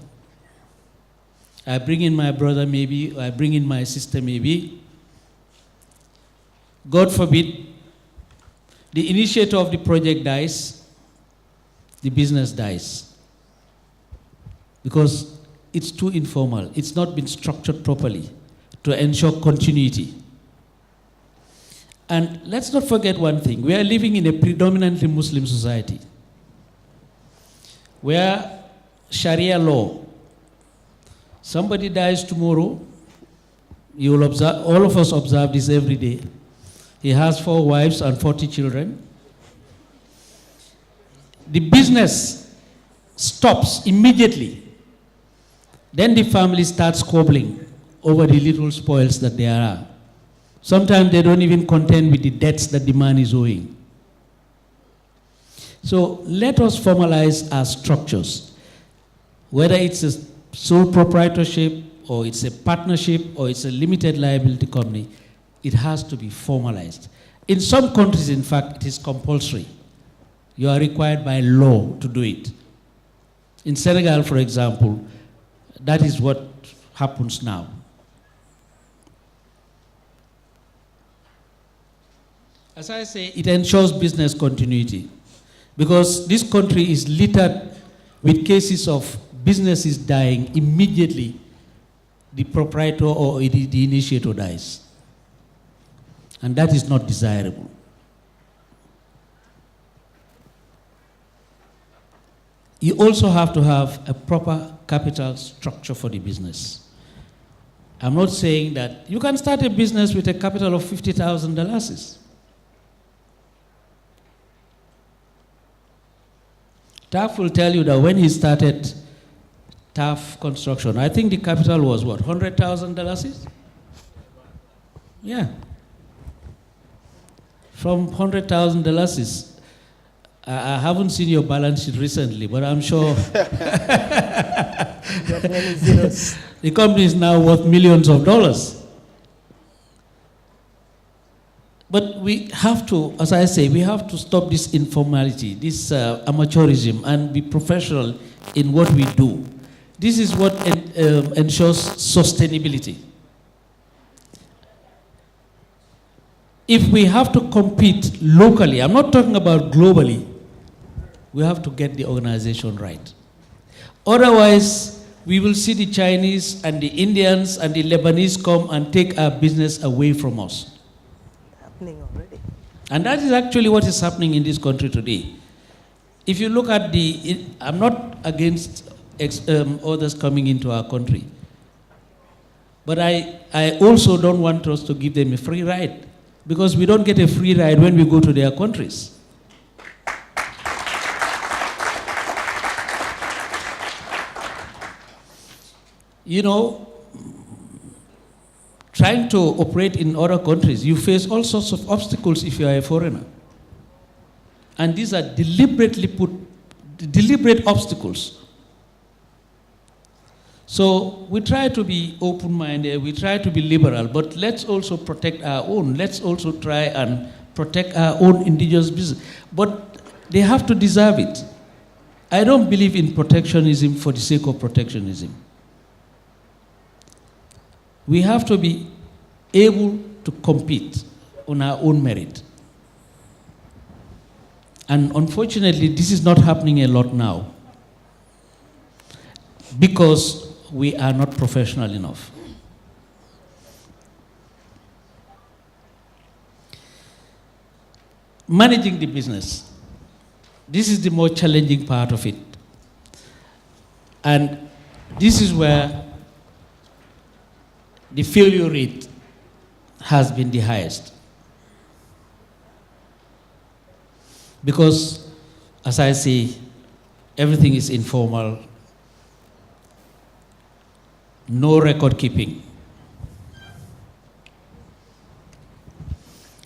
I bring in my brother maybe, I bring in my sister maybe. God forbid, the initiator of the project dies, the business dies. Because it's too informal. It's not been structured properly to ensure continuity. And let's not forget one thing. We are living in a predominantly Muslim society where Sharia law, somebody dies tomorrow, you will observe, all of us observe this every day. He has 4 wives and 40 children. The business stops immediately. Then the family starts squabbling over the little spoils that there are. Sometimes they don't even contend with the debts that the man is owing. So let us formalize our structures. Whether it's a sole proprietorship, or it's a partnership, or it's a limited liability company, it has to be formalized. In some countries, in fact, it is compulsory. You are required by law to do it. In Senegal, for example, that is what happens now. As I say, it ensures business continuity, because this country is littered with cases of businesses dying immediately the proprietor or the initiator dies. And that is not desirable. You also have to have a proper capital structure for the business. I'm not saying that you can start a business with a capital of $50,000. TAF will tell you that when he started TAF construction, I think the capital was what, $100,000? Yeah. From $100,000. I haven't seen your balance sheet recently, but I'm sure the company is now worth millions of dollars. But we have to, as I say, we have to stop this informality, this amateurism, and be professional in what we do. This is what ensures sustainability. If we have to compete locally, I'm not talking about globally, we have to get the organization right. Otherwise, we will see the Chinese and the Indians and the Lebanese come and take our business away from us. Happening already. And that is actually what is happening in this country today. if you look at I'm not against others coming into our country, but I also don't want us to give them a free ride, because we don't get a free ride when we go to their countries. You know, trying to operate in other countries, you face all sorts of obstacles if you are a foreigner. And these are deliberate obstacles. So we try to be open-minded, we try to be liberal, but let's also protect our own. Let's also try and protect our own indigenous business. But they have to deserve it. I don't believe in protectionism for the sake of protectionism. We have to be able to compete on our own merit. And unfortunately, this is not happening a lot now, because we are not professional enough. Managing the business. This is the more challenging part of it. And this is where the failure rate has been the highest. Because, as I say, everything is informal, no record keeping.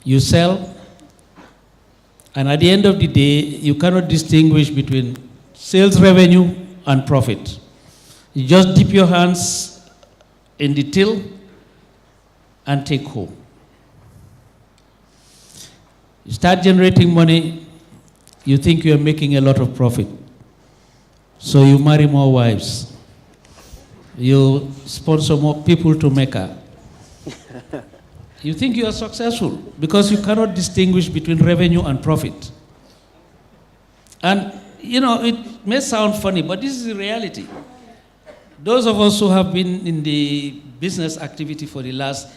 You sell, and at the end of the day, you cannot distinguish between sales revenue and profit. You just dip your hands in the till and take home. You start generating money, you think you are making a lot of profit. So you marry more wives. You sponsor more people to Mecca. You think you are successful because you cannot distinguish between revenue and profit. And, you know, it may sound funny, but this is the reality. Those of us who have been in the business activity for the last,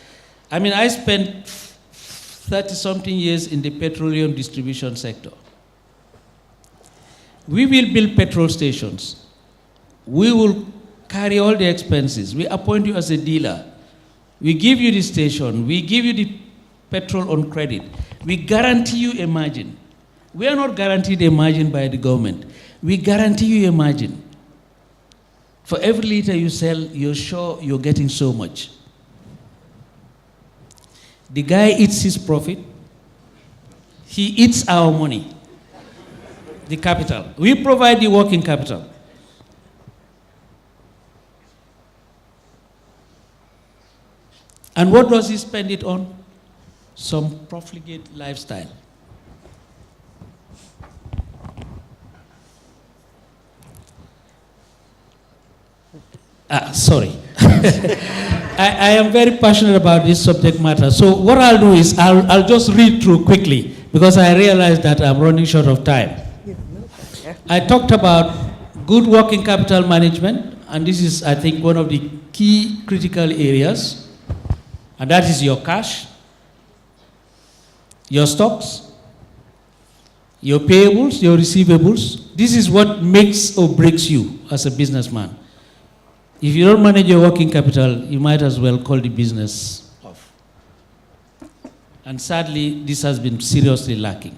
I spent 30-something years in the petroleum distribution sector. We will build petrol stations. We will carry all the expenses. We appoint you as a dealer. We give you the station. We give you the petrol on credit. We guarantee you a margin. We are not guaranteed a margin by the government. We guarantee you a margin. For every liter you sell, you're sure you're getting so much. The guy eats his profit. He eats our money, the capital. We provide the working capital. And what does he spend it on? Some profligate lifestyle. Sorry. I am very passionate about this subject matter. So what I'll do is I'll just read through quickly, because I realize that I'm running short of time. I talked about good working capital management, and this is, I think, one of the key critical areas. And that is your cash, your stocks, your payables, your receivables. This is what makes or breaks you as a businessman. If you don't manage your working capital, you might as well call the business off. And sadly, this has been seriously lacking.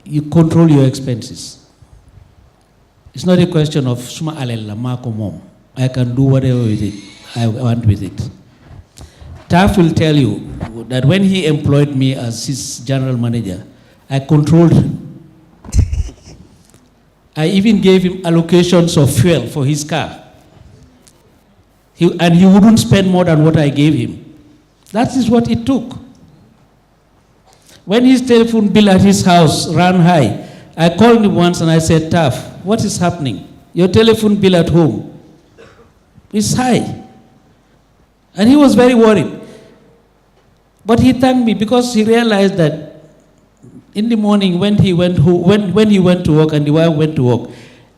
You control your expenses. It's not a question of suma alella mako mom. I can do whatever with it I want with it. Taff will tell you that when he employed me as his general manager, I controlled him. I even gave him allocations of fuel for his car. And he wouldn't spend more than what I gave him. That is what it took. When his telephone bill at his house ran high, I called him once and I said, Taff, what is happening? Your telephone bill at home is high. And he was very worried. But he thanked me because he realized that in the morning when he went when he went to work and the wife went to work,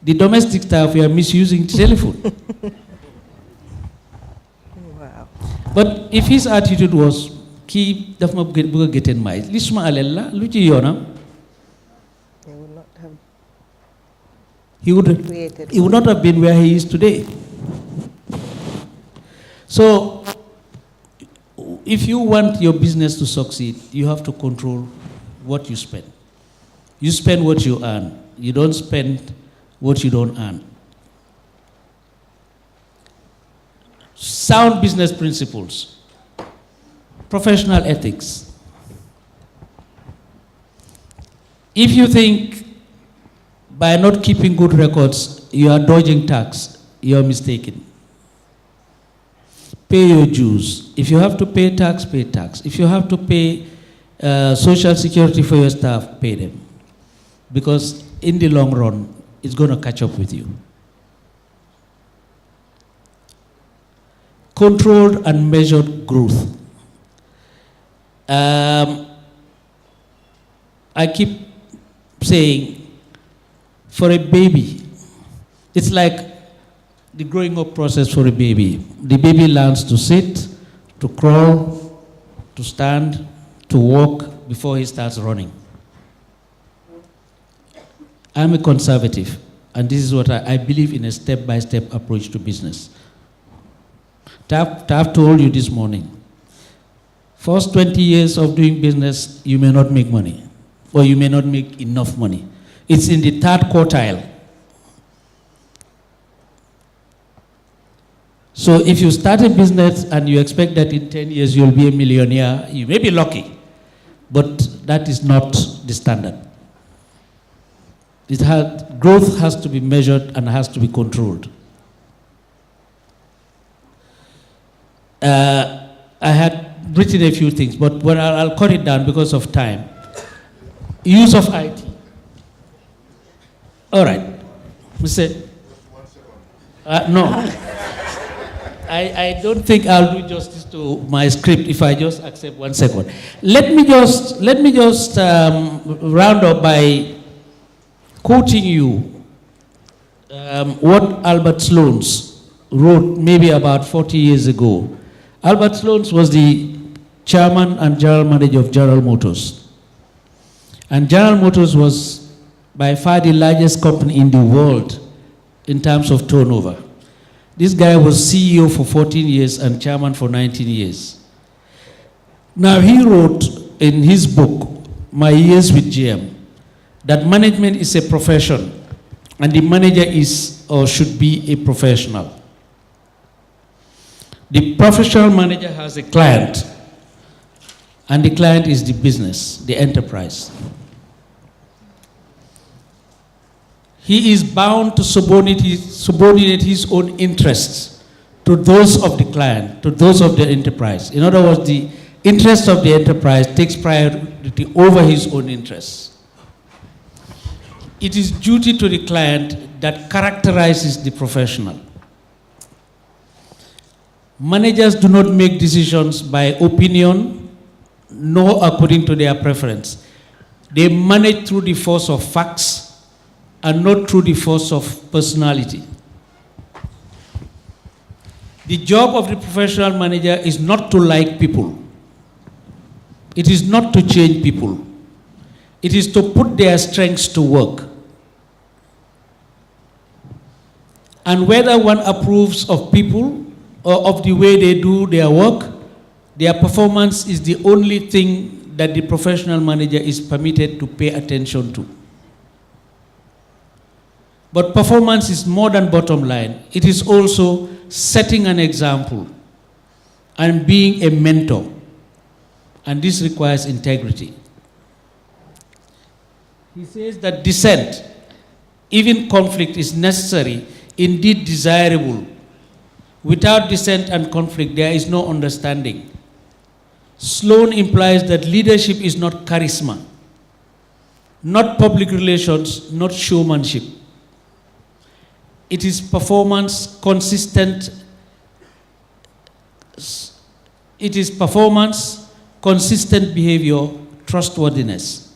the domestic staff were misusing the telephone. Wow. But if his attitude was, "Ki daf ma bëgg a gétteen maay li suma alal la lu ci yoonam he would not have been where he is today. So, if you want your business to succeed, you have to control what you spend. You spend what you earn. You don't spend what you don't earn. Sound business principles, professional ethics. If you think by not keeping good records, you are dodging tax, you are mistaken. Pay your dues. If you have to pay tax, pay tax. If you have to pay social security for your staff, pay them. Because in the long run, it's going to catch up with you. Controlled and measured growth. I keep saying, for a baby, it's like the growing up process for a baby. The baby learns to sit, to crawl, to stand, to walk before he starts running. I'm a conservative, and this is what I believe in, a step-by-step approach to business. I've told you this morning, first 20 years of doing business, you may not make money, or you may not make enough money. It's in the third quartile. So if you start a business and you expect that in 10 years you'll be a millionaire, you may be lucky, but that is not the standard. Growth has to be measured and has to be controlled. I had written a few things, but I'll cut it down because of time. Use of IT. All right. Mr. No. I don't think I'll do justice to my script if I just accept 1 second. Let me just round up by quoting you what Albert Sloans wrote maybe about 40 years ago. Albert Sloans was the chairman and general manager of General Motors. And General Motors was by far the largest company in the world in terms of turnover. This guy was CEO for 14 years and chairman for 19 years. Now he wrote in his book, My Years with GM, that management is a profession and the manager is or should be a professional. The professional manager has a client, and the client is the business, the enterprise. He is bound to subordinate his own interests to those of the client, to those of the enterprise. In other words, the interest of the enterprise takes priority over his own interests. It is duty to the client that characterizes the professional. Managers do not make decisions by opinion, nor according to their preference. They manage through the force of facts and not through the force of personality. The job of the professional manager is not to like people. It is not to change people. It is to put their strengths to work. And whether one approves of people or of the way they do their work, their performance is the only thing that the professional manager is permitted to pay attention to. But performance is more than bottom line. It is also setting an example and being a mentor. And this requires integrity. He says that dissent, even conflict, is necessary, indeed desirable. Without dissent and conflict, there is no understanding. Sloan implies that leadership is not charisma, not public relations, not showmanship. It is performance, consistent. It is performance, consistent behavior, trustworthiness.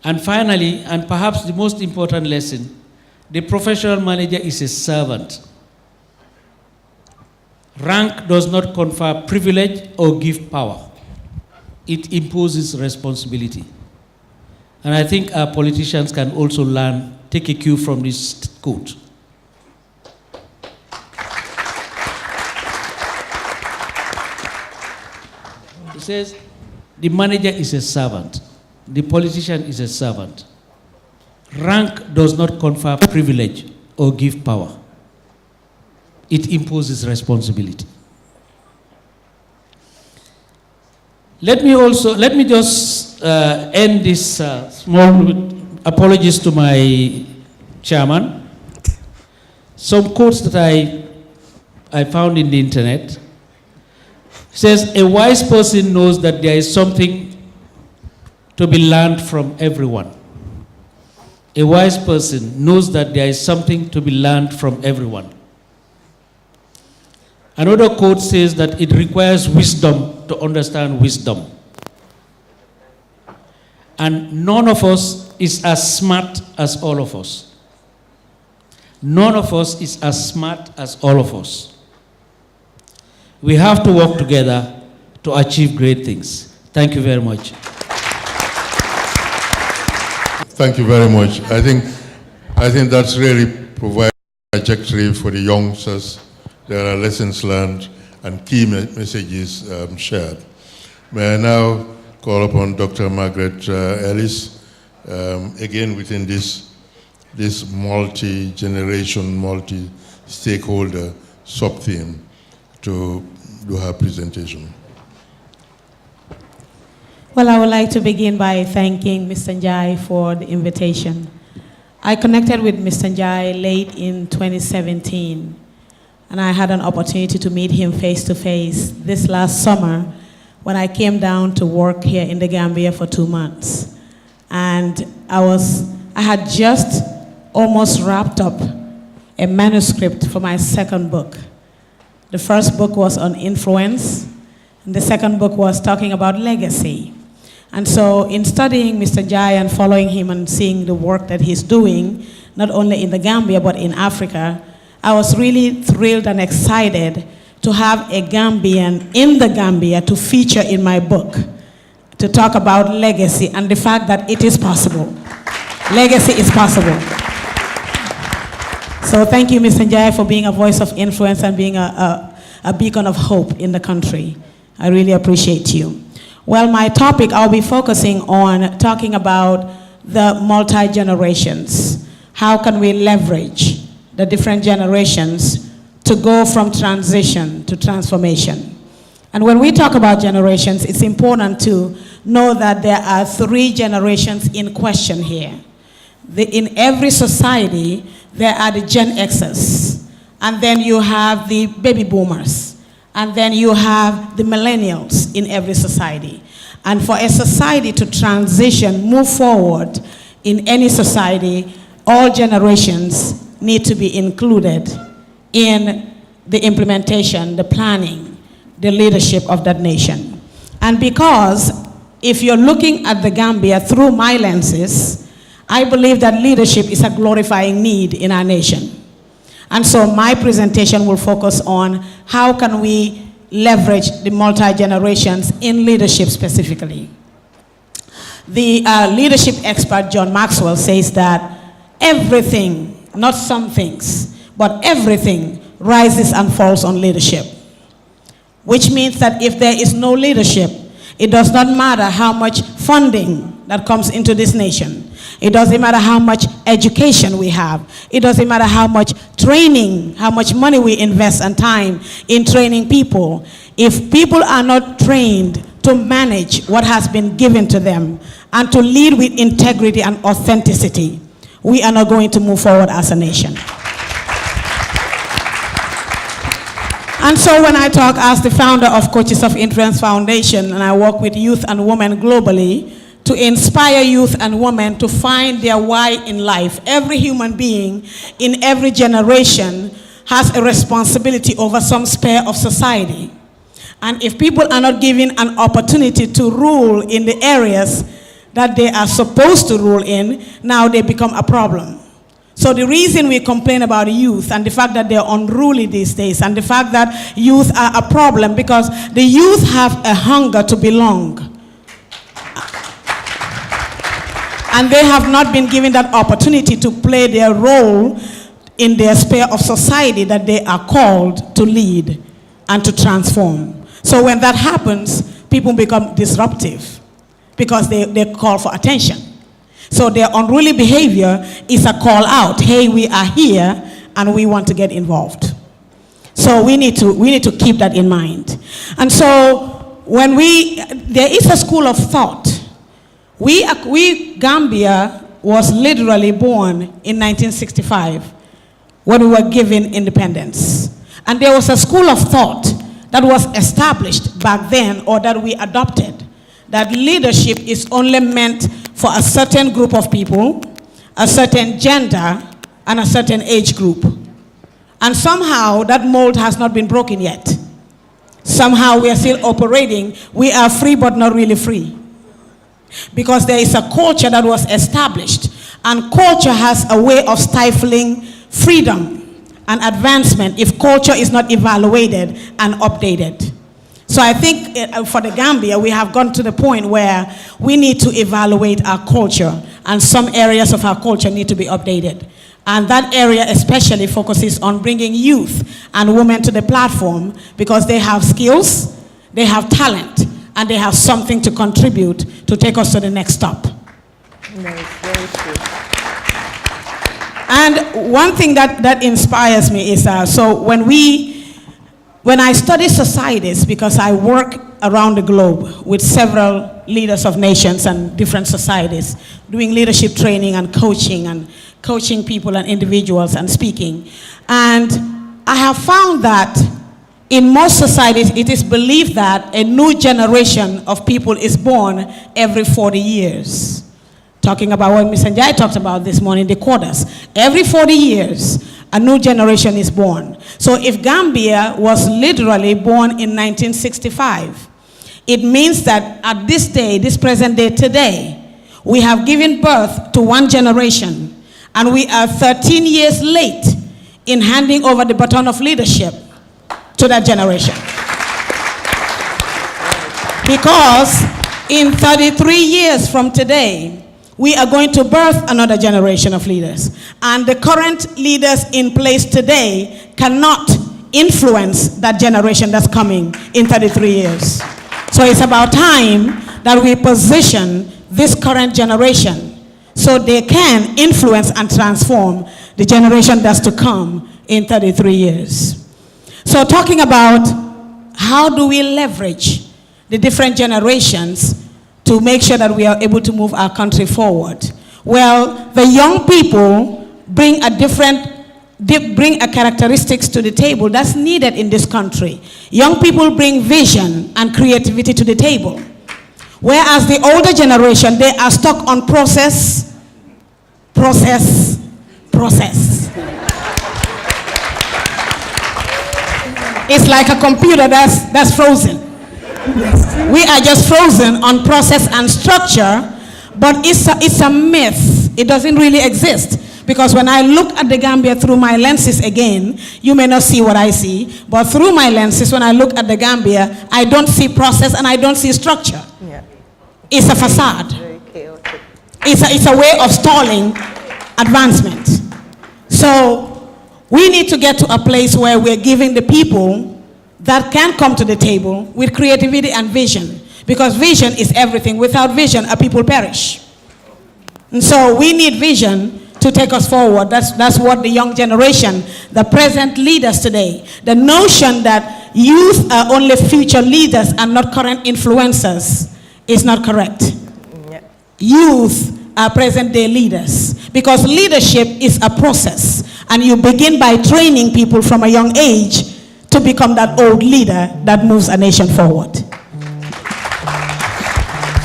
And finally, and perhaps the most important lesson, the professional manager is a servant. Rank does not confer privilege or give power. It imposes responsibility. And I think our politicians can also learn, take a cue from this quote. It says, the manager is a servant. The politician is a servant. Rank does not confer privilege or give power. It imposes responsibility. Let me just end this small apologies to my chairman. Some quotes that I found in the internet. It says, a wise person knows that there is something to be learned from everyone. A wise person knows that there is something to be learned from everyone. Another quote says that it requires wisdom to understand wisdom. And none of us is as smart as all of us. None of us is as smart as all of us. We have to work together to achieve great things. Thank you very much. Thank you very much. I think that's really provides a trajectory for the youngsters. There are lessons learned and key messages shared. May I now call upon Dr. Margaret Ellis, again within this multi-generation, multi-stakeholder sub-theme, to do her presentation. Well, I would like to begin by thanking Mr. Njie for the invitation. I connected with Mr. Njie late in 2017, and I had an opportunity to meet him face to face this last summer when I came down to work here in the Gambia for 2 months. And I had just almost wrapped up a manuscript for my second book. The first book was on influence, and the second book was talking about legacy. And so in studying Mr. Njie and following him and seeing the work that he's doing, not only in the Gambia but in Africa, I was really thrilled and excited to have a Gambian in the Gambia to feature in my book, to talk about legacy and the fact that it is possible. Legacy is possible. So thank you, Mr. Njie, for being a voice of influence and being a beacon of hope in the country. I really appreciate you. Well, my topic, I'll be focusing on talking about the multi-generations. How can we leverage the different generations to go from transition to transformation? And when we talk about generations, it's important to know that there are 3 generations in question here. In every society, there are the Gen Xers, and then you have the baby boomers, and then you have the millennials in every society. And for a society to transition, move forward in any society, all generations need to be included in the implementation, the planning, the leadership of that nation. And because if you're looking at the Gambia through my lenses, I believe that leadership is a glorifying need in our nation. And so my presentation will focus on how can we leverage the multi-generations in leadership specifically. The leadership expert, John Maxwell, says that everything, not some things, but everything rises and falls on leadership. Which means that if there is no leadership, it does not matter how much funding that comes into this nation. It doesn't matter how much education we have. It doesn't matter how much training, how much money we invest and time in training people. If people are not trained to manage what has been given to them and to lead with integrity and authenticity, we are not going to move forward as a nation. And so when I talk as the founder of Coaches of Influence Foundation, and I work with youth and women globally to inspire youth and women to find their why in life. Every human being in every generation has a responsibility over some sphere of society. And if people are not given an opportunity to rule in the areas that they are supposed to rule in, now they become a problem. So the reason we complain about youth and the fact that they're unruly these days and the fact that youth are a problem because the youth have a hunger to belong. and they have not been given that opportunity to play their role in their sphere of society that they are called to lead and to transform. So when that happens, people become disruptive because they call for attention. So their unruly behavior is a call out. Hey, we are here and we want to get involved. So we need to keep that in mind. And so when there is a school of thought. Gambia was literally born in 1965 when we were given independence. And there was a school of thought that was established back then, or that we adopted, that leadership is only meant for a certain group of people, a certain gender, and a certain age group. And somehow that mold has not been broken yet. Somehow we are still operating. We are free but not really free. Because there is a culture that was established, and culture has a way of stifling freedom and advancement if culture is not evaluated and updated. So I think for the Gambia, we have gone to the point where we need to evaluate our culture, and some areas of our culture need to be updated. And that area especially focuses on bringing youth and women to the platform because they have skills, they have talent, and they have something to contribute to take us to the next stop. Nice, very true. And one thing that inspires me is, so when I study societies, because I work around the globe with several leaders of nations and different societies, doing leadership training and coaching people and individuals and speaking. And I have found that in most societies, it is believed that a new generation of people is born every 40 years. Talking about what Mr. Njie talked about this morning, the quarters. Every 40 years, a new generation is born. So if Gambia was literally born in 1965, it means that at this day, this present day today, we have given birth to one generation, and we are 13 years late in handing over the baton of leadership to that generation. Because in 33 years from today, we are going to birth another generation of leaders. And the current leaders in place today cannot influence that generation that's coming in 33 years. So it's about time that we position this current generation so they can influence and transform the generation that's to come in 33 years. So talking about how do we leverage the different generations to make sure that we are able to move our country forward. Well, the young people bring characteristics to the table that's needed in this country. Young people bring vision and creativity to the table. Whereas the older generation, they are stuck on process. It's like a computer that's frozen. We are just frozen on process and structure, but it's a myth. It doesn't really exist. Because when I look at the Gambia through my lenses again, you may not see what I see, but through my lenses, when I look at the Gambia, I don't see process and I don't see structure. Yeah. It's a facade. Very chaotic. It's a way of stalling advancement. So we need to get to a place where we're giving the people that can come to the table with creativity and vision. Because vision is everything. Without vision, a people perish. And so we need vision to take us forward. That's what the young generation, the present leaders today, the notion that youth are only future leaders and not current influencers is not correct. Yeah. Youth are present day leaders, because leadership is a process, and you begin by training people from a young age to become that old leader that moves a nation forward. So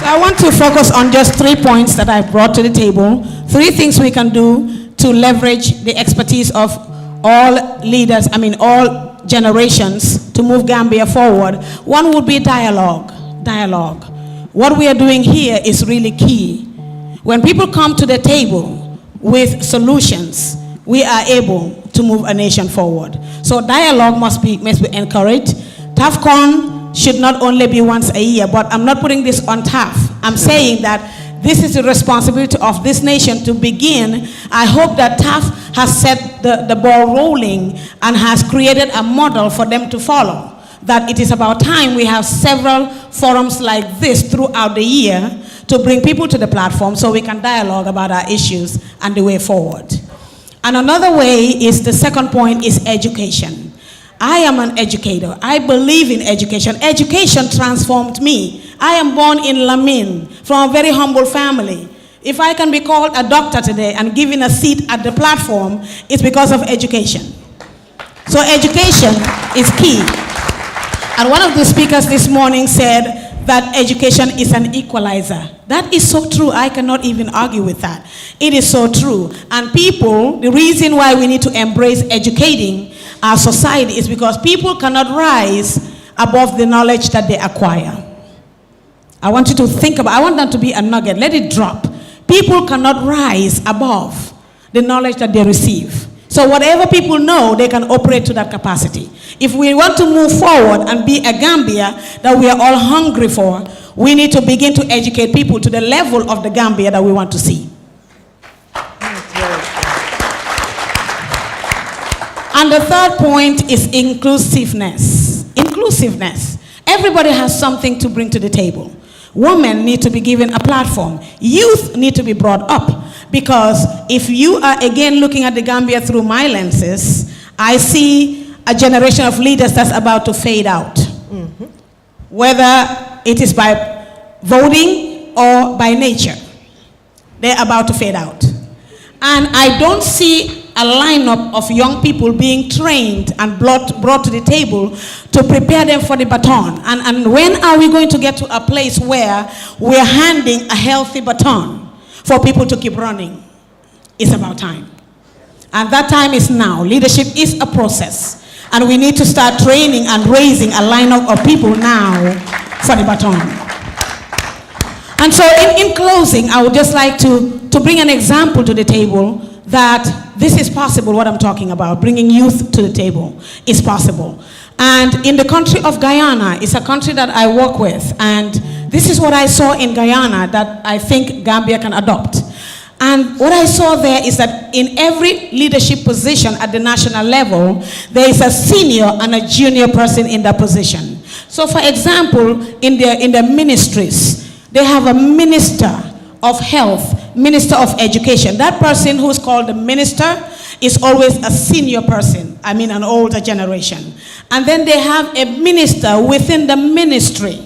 I want to focus on just 3 points that I brought to the table, 3 things we can do to leverage the expertise of all leaders, all generations to move Gambia forward. One would be dialogue. What we are doing here is really key. When people come to the table with solutions, we are able to move a nation forward. So dialogue must be encouraged. TAFCON should not only be once a year, but I'm not putting this on TAF. I'm saying that This is the responsibility of this nation to begin. I hope that TAF has set the ball rolling and has created a model for them to follow. That it is about time we have several forums like this throughout the year to bring people to the platform so we can dialogue about our issues and the way forward. And another way is, the second point is education. I am an educator. I believe in education. Education transformed me. I am born in Lamin from a very humble family. If I can be called a doctor today and given a seat at the platform, it's because of education. So education is key. And one of the speakers this morning said that education is an equalizer. That is so true. I cannot even argue with that. It is so true. And people, the reason why we need to embrace educating our society is because people cannot rise above the knowledge that they acquire. I want you to think about, I want that to be a nugget. Let it drop. People cannot rise above the knowledge that they receive. So whatever people know, they can operate to that capacity. If we want to move forward and be a Gambia that we are all hungry for, we need to begin to educate people to the level of the Gambia that we want to see. And the third point is inclusiveness. Inclusiveness. Everybody has something to bring to the table. Women need to be given a platform. Youth need to be brought up. Because if you are again looking at the Gambia through my lenses, I see a generation of leaders that's about to fade out. Mm-hmm. Whether it is by voting or by nature, they're about to fade out. And I don't see a lineup of young people being trained and brought to the table to prepare them for the baton. And when are we going to get to a place where we're handing a healthy baton for people to keep running? It's about time. And that time is now. Leadership is a process. And we need to start training and raising a lineup of people now for the baton. And so in closing, I would just like to bring an example to the table that this is possible, what I'm talking about. Bringing youth to the table is possible. And in the country of Guyana, it's a country that I work with. And this is what I saw in Guyana that I think Gambia can adopt. And what I saw there is that in every leadership position at the national level, there is a senior and a junior person in that position. So for example, in the ministries, they have a minister of health, minister of education. That person who's called the minister is always a senior person, I mean an older generation. And then they have a minister within the ministry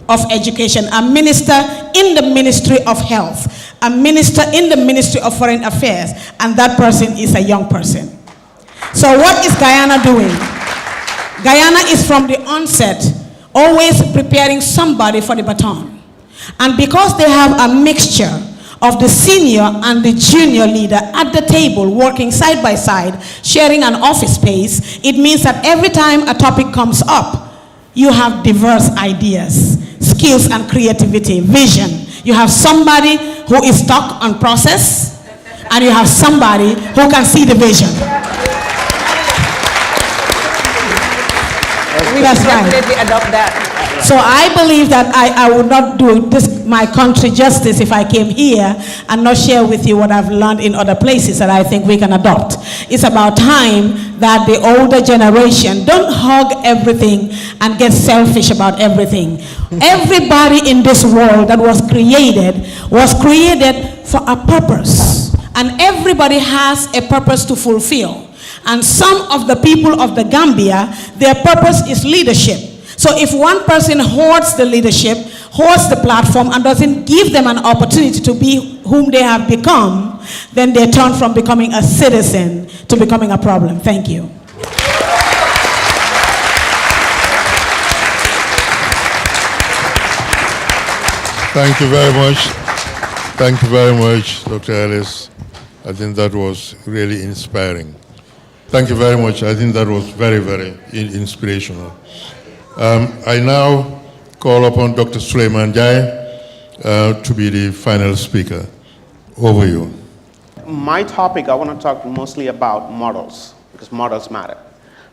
of education, a minister in the ministry of health, a minister in the ministry of foreign affairs, and that person is a young person. So what is Guyana doing? Guyana is from the onset always preparing somebody for the baton. And because they have a mixture of the senior and the junior leader at the table working side by side, sharing an office space, it means that every time a topic comes up, you have diverse ideas, skills and creativity, vision. You have somebody who is stuck on process, and you have somebody who can see the vision. That's right. Definitely adopt that. So I believe that I would not do this, my country justice if I came here and not share with you what I've learned in other places that I think we can adopt. It's about time that the older generation don't hog everything and get selfish about everything. Everybody in this world that was created for a purpose. And everybody has a purpose to fulfill. And some of the people of the Gambia, their purpose is leadership. So if one person hoards the leadership, hoards the platform, and doesn't give them an opportunity to be whom they have become, then they turn from becoming a citizen to becoming a problem. Thank you. Thank you very much. Thank you very much, Dr. Ellis. I think that was really inspiring. Thank you very much. I think that was very, very inspirational. I now call upon Dr. Sulayman Njie to be the final speaker. Over you. My topic, I want to talk mostly about models, because models matter.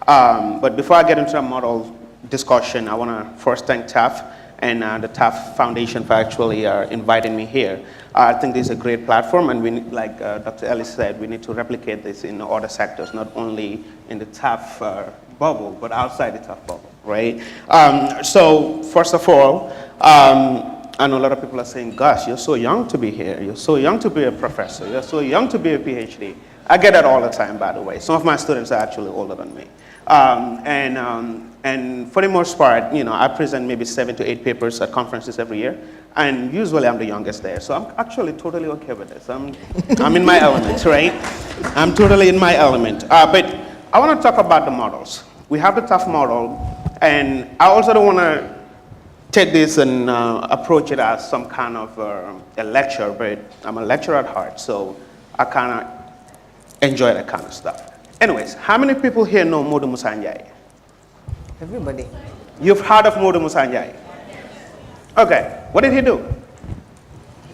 But before I get into a model discussion, I want to first thank TAF and the TAF Foundation for actually inviting me here. I think this is a great platform, and we need, like Dr. Ellis said, we need to replicate this in other sectors, not only in the TAF bubble, but outside the TAF bubble, right? So first of all, I know a lot of people are saying, gosh, you're so young to be here. You're so young to be a professor. You're so young to be a PhD. I get that all the time, by the way. Some of my students are actually older than me. And for the most part, you know, I present maybe 7 to 8 papers at conferences every year. And usually I'm the youngest there. So I'm actually totally okay with this. I'm in my element, right? I'm totally in my element. But I want to talk about the models. We have the TAF model. And I also don't want to take this and approach it as some kind of a lecture, but I'm a lecturer at heart, so I kind of enjoy that kind of stuff. Anyways, how many people here know Momodou Bun Njie? Everybody. You've heard of Momodou Bun Njie? Okay, what did he do?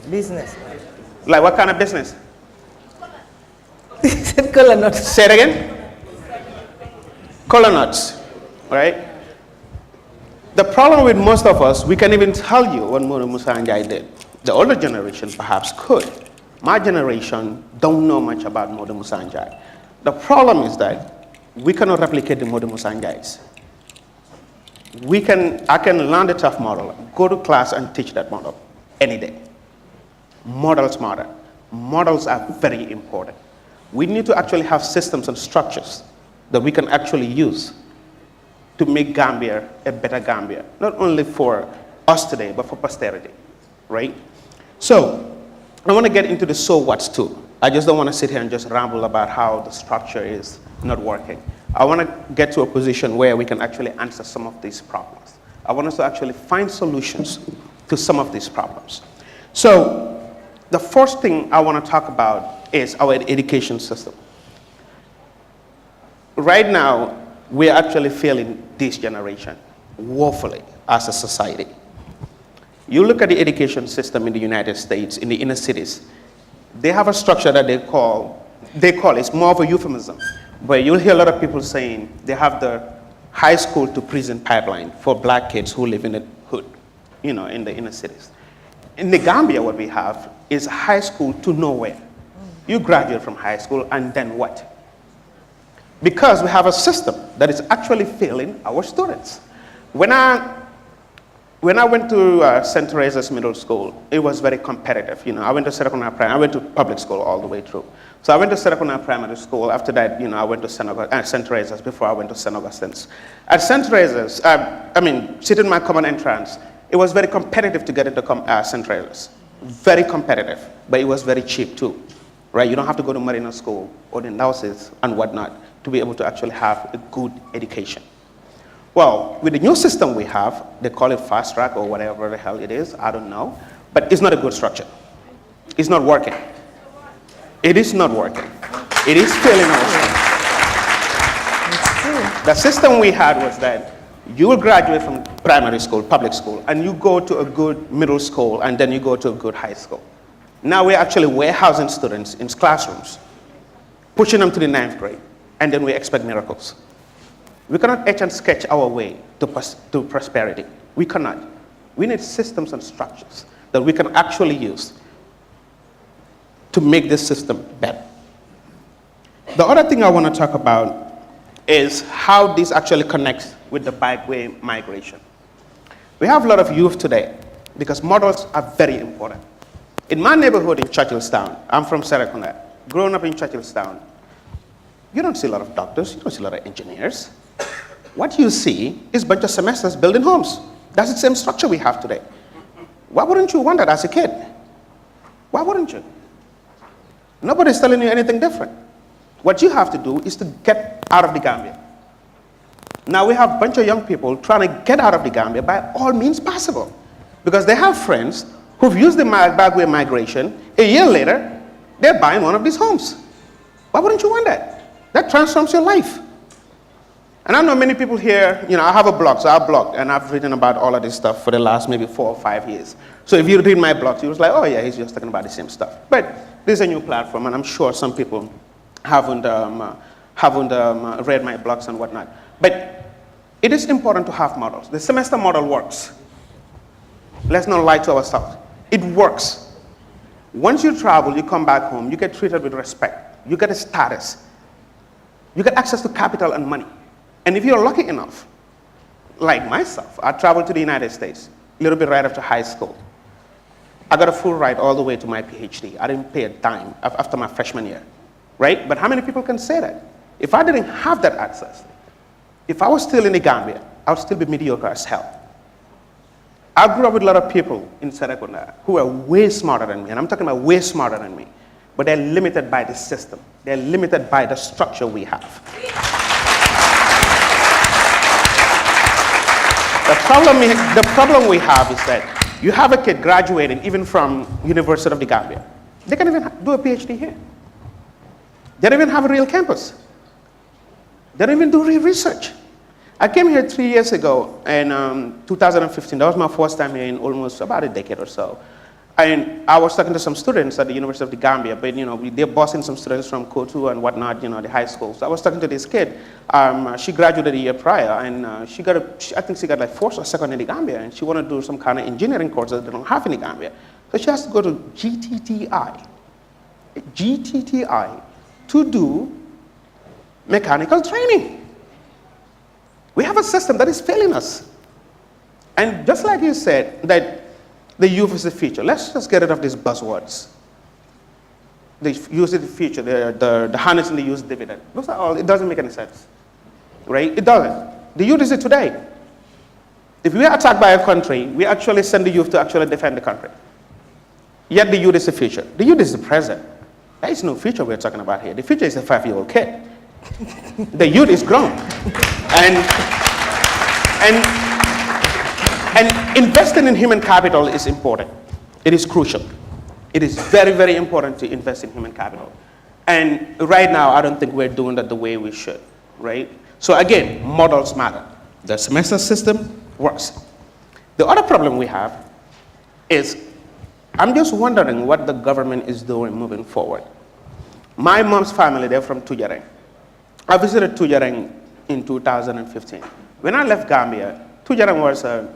Business. Like what kind of business? He said cola nuts. Say it again? Cola nuts, right? The problem with most of us, we can even tell you what Momodou Bun Njie did. The older generation perhaps could. My generation don't know much about Momodou Bun Njie. The problem is that we cannot replicate the Momodou Bun Njies. I can learn the TAF model, go to class and teach that model any day. Models matter. Models are very important. We need to actually have systems and structures that we can actually use to make Gambia a better Gambia, not only for us today, but for posterity, right? So, I want to get into the so what's too. I just don't want to sit here and just ramble about how the structure is not working. I want to get to a position where we can actually answer some of these problems. I want us to actually find solutions to some of these problems. So, the first thing I want to talk about is our education system. Right now, we're actually failing this generation woefully as a society. You look at the education system in the United States, in the inner cities, they have a structure that they call, it's more of a euphemism, where you'll hear a lot of people saying they have the high school to prison pipeline for black kids who live in the hood, you know, in the inner cities. In the Gambia, what we have is high school to nowhere. You graduate from high school and then what? Because we have a system that is actually failing our students. When I went to St. Teresa's Middle School, it was very competitive. You know, I went to I went to public school all the way through. So I went to Serakuna Primary School. After that, you know, I went to St. Teresa's before I went to St. Augustine's. At St. Teresa's, sitting in my common entrance, it was very competitive to get into St. Teresa's. Very competitive, but it was very cheap too, right? You don't have to go to Marina School or the houses and whatnot to be able to actually have a good education. Well, with the new system we have, they call it fast track or whatever the hell it is, I don't know, but it's not a good structure. It's not working. It is not working. It is failing us. The system we had was that you will graduate from primary school, public school, and you go to a good middle school, and then you go to a good high school. Now we're actually warehousing students in classrooms, pushing them to the 9th grade, and then we expect miracles. We cannot etch and sketch our way to prosperity. We cannot. We need systems and structures that we can actually use to make this system better. The other thing I want to talk about is how this actually connects with the bikeway migration. We have a lot of youth today because models are very important. In my neighborhood in Churchillstown, I'm from Serakunda, growing up in Churchillstown, you don't see a lot of doctors, you don't see a lot of engineers. What you see is a bunch of semesters building homes. That's the same structure we have today. Why wouldn't you want that as a kid? Why wouldn't you? Nobody's telling you anything different. What you have to do is to get out of the Gambia. Now we have a bunch of young people trying to get out of the Gambia by all means possible. Because they have friends who've used the backway migration. A year later, they're buying one of these homes. Why wouldn't you want that? That transforms your life. And I know many people here, you know, I have a blog, so I've blogged, and I've written about all of this stuff for the last maybe 4 or 5 years. So if you read my blog, you're like, oh yeah, he's just talking about the same stuff. But this is a new platform, and I'm sure some people haven't read my blogs and whatnot. But it is important to have models. The semester model works. Let's not lie to ourselves. It works. Once you travel, you come back home, you get treated with respect. You get a status. You get access to capital and money. And if you're lucky enough, like myself, I traveled to the United States a little bit right after high school. I got a full ride all the way to my PhD. I didn't pay a dime after my freshman year, right? But how many people can say that? If I didn't have that access, if I was still in the Gambia, I would still be mediocre as hell. I grew up with a lot of people in Serekunda who are way smarter than me, and I'm talking about way smarter than me, but they're limited by the system. They're limited by the structure we have. The problem we have is that you have a kid graduating even from University of the Gambia. They can't even do a PhD here. They don't even have a real campus. They don't even do real research. I came here 3 years ago in 2015. That was my first time here in almost about a decade or so. And I was talking to some students at the University of the Gambia, but they're bossing some students from Kotu and whatnot, the high school. So I was talking to this kid. She graduated a year prior, and I think she got like first or second in the Gambia, and she wanted to do some kind of engineering course that they don't have in the Gambia. So she has to go to GTTI to do mechanical training. We have a system that is failing us. And just like you said, that the youth is the future. Let's just get rid of these buzzwords. The youth is the future, the harnessing the youth dividend. Those are all, it doesn't make any sense, right? It doesn't. The youth is it today. If we are attacked by a country, we actually send the youth to actually defend the country. Yet the youth is the future. The youth is the present. There is no future we're talking about here. The future is a 5-year-old kid. The youth is grown. And investing in human capital is important. It is crucial. It is very, very important to invest in human capital. And right now, I don't think we're doing that the way we should, right? So again, models matter. The semester system works. The other problem we have is, I'm just wondering what the government is doing moving forward. My mom's family, they're from Tujareng. I visited Tujareng in 2015. When I left Gambia, Tujareng was a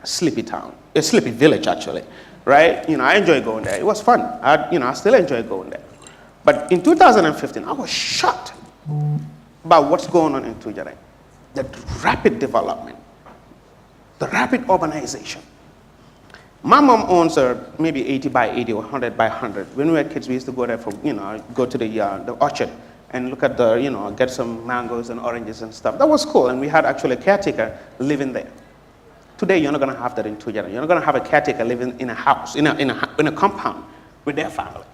sleepy town, a sleepy village actually, right? I enjoy going there. It was fun. I still enjoy going there. But in 2015, I was shocked about what's going on in Tujareng. The rapid development, the rapid urbanization. My mom owns maybe 80 by 80 or 100 by 100. When we were kids, we used to go there for, go to the orchard and look at the, get some mangoes and oranges and stuff. That was cool, and we had actually a caretaker living there. Today, you're not going to have that in Tujareng. You're not going to have a caretaker living in a house, in a compound with their family.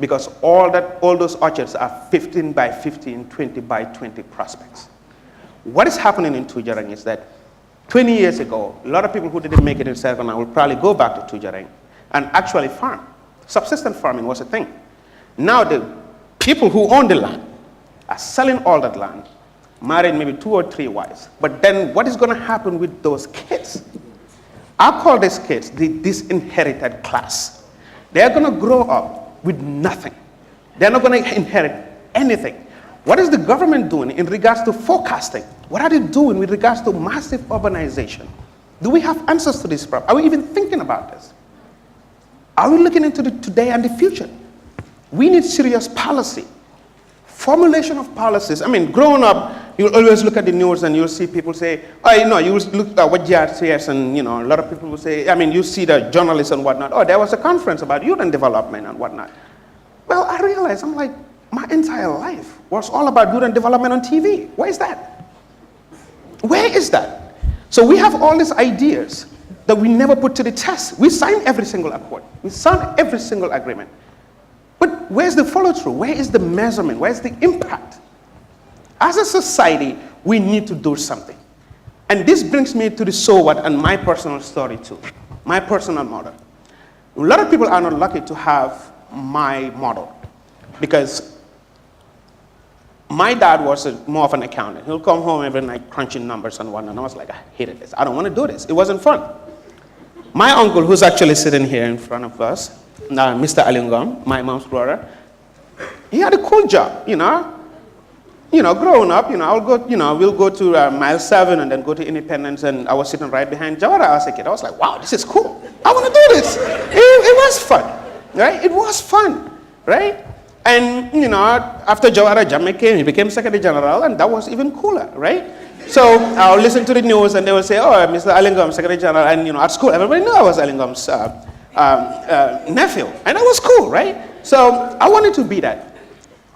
Because all those orchards are 15 by 15, 20 by 20 prospects. What is happening in Tujareng is that 20 years ago, a lot of people who didn't make it in Serekunda will probably go back to Tujareng and actually farm. Subsistence farming was a thing. Now the people who own the land are selling all that land, married maybe 2 or 3 wives. But then what is going to happen with those kids? I call these kids the disinherited class. They're going to grow up with nothing. They're not going to inherit anything. What is the government doing in regards to forecasting? What are they doing with regards to massive urbanization? Do we have answers to this problem? Are we even thinking about this? Are we looking into the today and the future? We need serious policy. Formulation of policies. I mean, growing up, you'll always look at the news and you'll see people say, you look at what GHIS and, a lot of people will say, you see the journalists and whatnot, there was a conference about youth and development and whatnot. Well, I realized, I'm like, my entire life was all about youth and development on TV. Where is that? Where is that? So we have all these ideas that we never put to the test. We sign every single accord. We sign every single agreement. But where's the follow-through? Where is the measurement? Where's the impact? As a society, we need to do something. And this brings me to the so what and my personal story too. My personal model. A lot of people are not lucky to have my model because my dad was more of an accountant. He'll come home every night crunching numbers and whatnot. And I was like, I hated this. I don't want to do this. It wasn't fun. My uncle, who's actually sitting here in front of us, Mr. Alingam, my mom's brother, he had a cool job, growing up, I'll go, we'll go to mile 7 and then go to Independence, and I was sitting right behind Jawara as a kid. I was like, wow, this is cool. I want to do this. It was fun, right? It was fun, right? And, after Jawara Jammeh came, he became Secretary General, and that was even cooler, right? So I'll listen to the news, and they will say, oh, Mr. Alingom, Secretary General, and, at school, everybody knew I was Alingom's nephew, and that was cool, right? So I wanted to be that.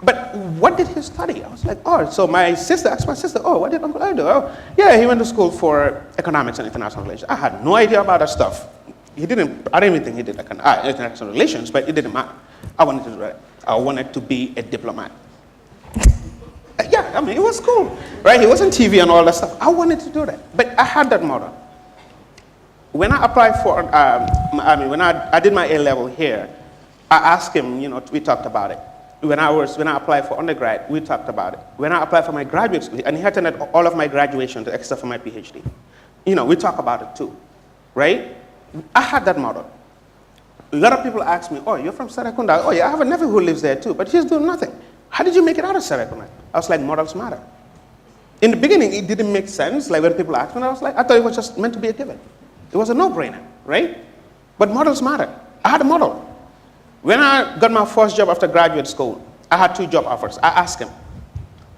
But what did he study? I was like, oh, so my sister asked my sister, oh, what did Uncle I do? Oh, yeah, he went to school for economics and international relations. I had no idea about that stuff. I didn't even think he did international relations, but it didn't matter. I wanted to do that. I wanted to be a diplomat. Yeah, I mean, it was cool, right? He was on TV and all that stuff. I wanted to do that, but I had that model. When I applied for, when I did my A-level here, I asked him, we talked about it. When I applied for undergrad, we talked about it. When I applied for my graduate school, and he attended all of my graduation except for my PhD. We talk about it too, right? I had that model. A lot of people ask me, oh, you're from Serekunda. Oh yeah, I have a nephew who lives there too, but he's doing nothing. How did you make it out of Serekunda? I was like, models matter. In the beginning, it didn't make sense. Like when people asked me, I was like, I thought it was just meant to be a given. It was a no-brainer, right? But models matter. I had a model. When I got my first job after graduate school, I had 2 job offers. I asked him.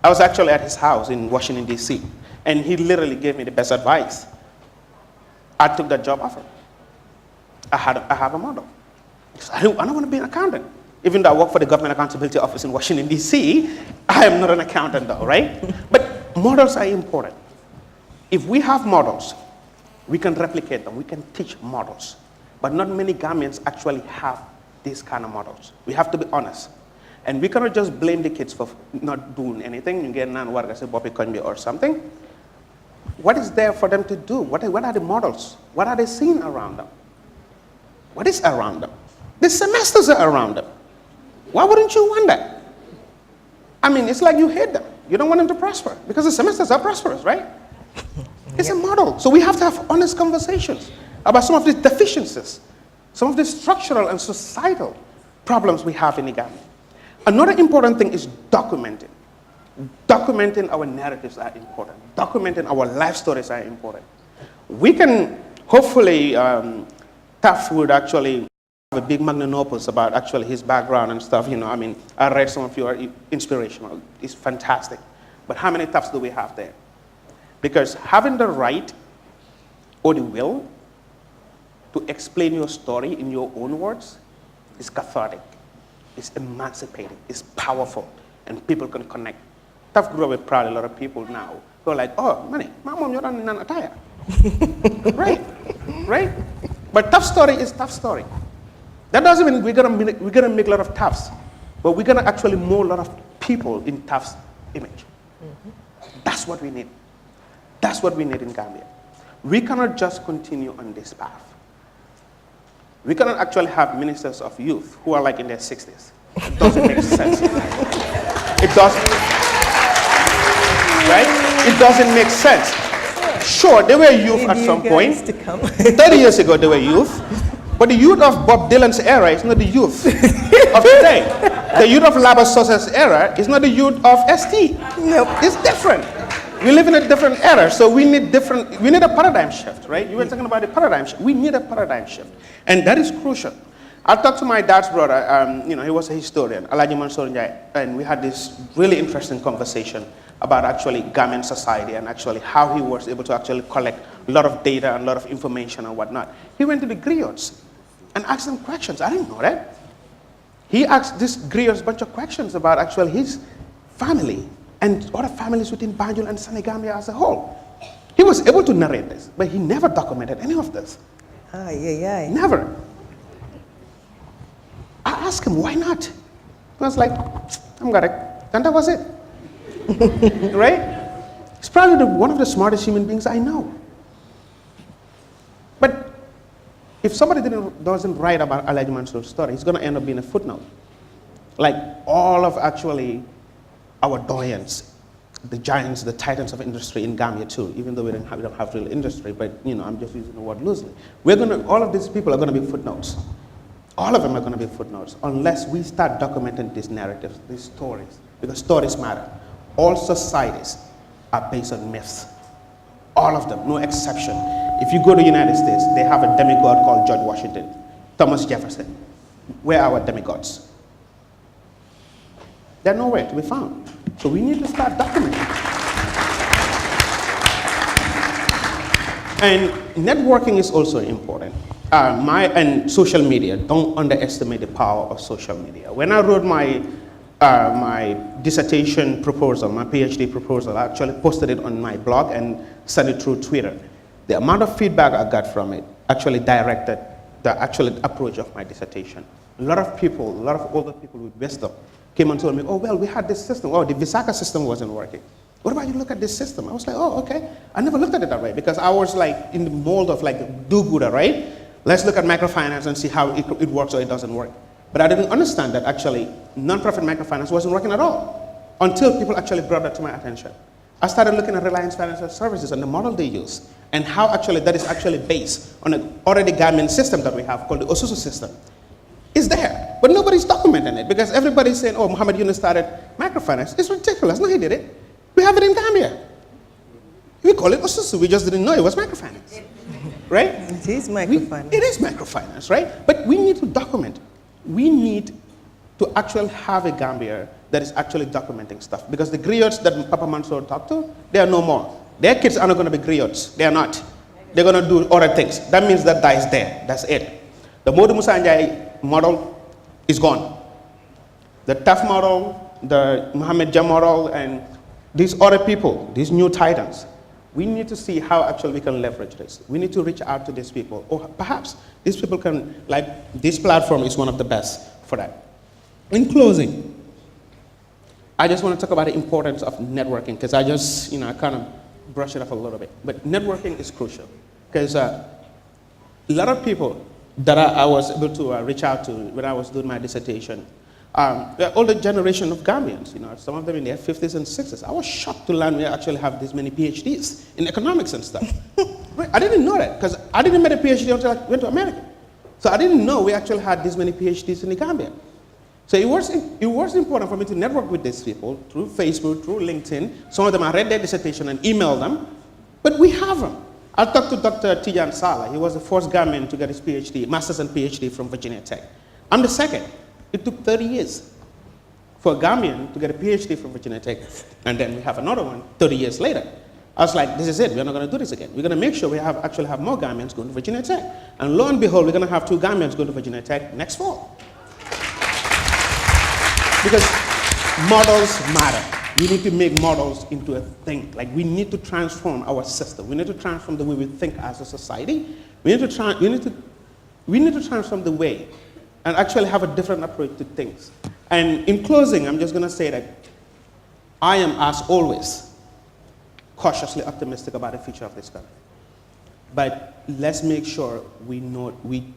I was actually at his house in Washington, D.C., and he literally gave me the best advice. I took that job offer. I have a model. I don't want to be an accountant. Even though I work for the Government Accountability Office in Washington, D.C., I am not an accountant though, right? But models are important. If we have models, we can replicate them. We can teach models. But not many Gambians actually have these kind of models. We have to be honest. And we cannot just blame the kids for not doing anything. You get or something. What is there for them to do? What are the models? What are they seeing around them? What is around them? The semesters are around them. Why wouldn't you want that? I mean, it's like you hate them. You don't want them to prosper because the semesters are prosperous, right? It's a model. So we have to have honest conversations about some of the deficiencies, some of the structural and societal problems we have in the Gambia. Another important thing is documenting. Documenting our narratives are important. Documenting our life stories are important. We can hopefully, Taf would actually have a big magnum opus about actually his background and stuff. I mean, I read some of your inspirational. It's fantastic. But how many Tafs do we have there? Because having the right or the will to explain your story in your own words is cathartic, it's emancipating, it's powerful, and people can connect. Taf grew up with probably a lot of people now who are like, oh, money, my mom, you're running an attire. Right? But Taf's story is Taf's story. That doesn't mean we're gonna make a lot of Tafs, but we're gonna actually mold a lot of people in Taf's image. That's what we need. That's what we need in Gambia. We cannot just continue on this path. We cannot actually have ministers of youth who are like in their 60s. It doesn't make sense. It doesn't. Right? It doesn't make sense. Sure, they were youth at some point. 30 years ago, they were youth. But the youth of Bob Dylan's era is not the youth of today. The youth of Laba Sosa's era is not the youth of ST. Nope. It's different. We live in a different era, so we need a paradigm shift, right? You were talking about a paradigm shift. We need a paradigm shift, and that is crucial. I talked to my dad's brother, he was a historian, Latjor Njie, and we had this really interesting conversation about actually Gambian society and actually how he was able to actually collect a lot of data and a lot of information and whatnot. He went to the griots and asked them questions. I didn't know that. He asked this griots a bunch of questions about actually his family and other families within Banjul and Senegambia as a whole. He was able to narrate this, but he never documented any of this. Never. I asked him, why not? He was like, I'm got it. And that was it. Right? He's probably one of the smartest human beings I know. But if somebody doesn't write about Alhaji Mansour's story, it's going to end up being a footnote. Like all of actually our doyens, the giants, the titans of industry in Gambia too, even though we don't have real industry, but I'm just using the word loosely. All of these people are going to be footnotes. All of them are going to be footnotes unless we start documenting these narratives, these stories, because stories matter. all societies are based on myths. All of them, no exception. If you go to the United States, they have a demigod called George Washington, Thomas Jefferson. Where are our demigods? They're nowhere to be found. So we need to start documenting. And networking is also important. And social media, don't underestimate the power of social media. When I wrote my dissertation proposal, my PhD proposal, I actually posted it on my blog and sent it through Twitter. The amount of feedback I got from it actually directed the actual approach of my dissertation. A lot of people, a lot of older people with wisdom came and told me, oh, well, we had this system. Oh, the Visaka system wasn't working. What about you look at this system? I was like, oh, okay. I never looked at it that way because I was like in the mold of like do-gooder, right? Let's look at microfinance and see how it works or it doesn't work. But I didn't understand that actually non-profit microfinance wasn't working at all until people actually brought that to my attention. I started looking at Reliance Financial Services and the model they use and how actually that is actually based on an already Gambian system that we have called the Osusu system. It's there, but nobody's documenting it because everybody's saying, oh, Muhammad Yunus started microfinance. It's ridiculous. No, he did it. We have it in Gambia. We call it Osusu. We just didn't know it was microfinance, right? It is microfinance. It is microfinance, right? But we need to document. We need to actually have a Gambia that is actually documenting stuff because the griots that Papa Mansour talked to, they are no more. Their kids are not going to be griots. They are not. They're going to do other things. That means that dies there. That's it. The Momodou Bun Njie model is gone. The TAF model, the Mohamed Jah model, and these other people, these new titans, we need to see how actually we can leverage this. We need to reach out to these people. Or perhaps these people can, like this platform is one of the best for that. In closing, I just want to talk about the importance of networking because I just, I kind of brush it off a little bit. But networking is crucial because a lot of people that I was able to reach out to when I was doing my dissertation, the older generation of Gambians, some of them in their 50s and 60s. I was shocked to learn we actually have this many PhDs in economics and stuff. I didn't know that because I didn't make a PhD until I went to America. So I didn't know we actually had this many PhDs in the Gambia. So it was important for me to network with these people through Facebook, through LinkedIn. Some of them I read their dissertation and emailed them, but we have them. I talked to Dr. Tijan Sala. He was the first Gambian to get his PhD, master's and PhD from Virginia Tech. I'm the second. It took 30 years for a Gambian to get a PhD from Virginia Tech, and then we have another one 30 years later. I was like, this is it. We're not going to do this again. We're going to make sure we actually have more Gambians going to Virginia Tech. And lo and behold, we're going to have 2 Gambians going to Virginia Tech next fall. Because models matter. We need to make models into a thing. Like we need to transform our system. We need to transform the way we think as a society. We need to transform the way and actually have a different approach to things. And in closing, I'm just going to say that I am, as always, cautiously optimistic about the future of this country. But let's make sure we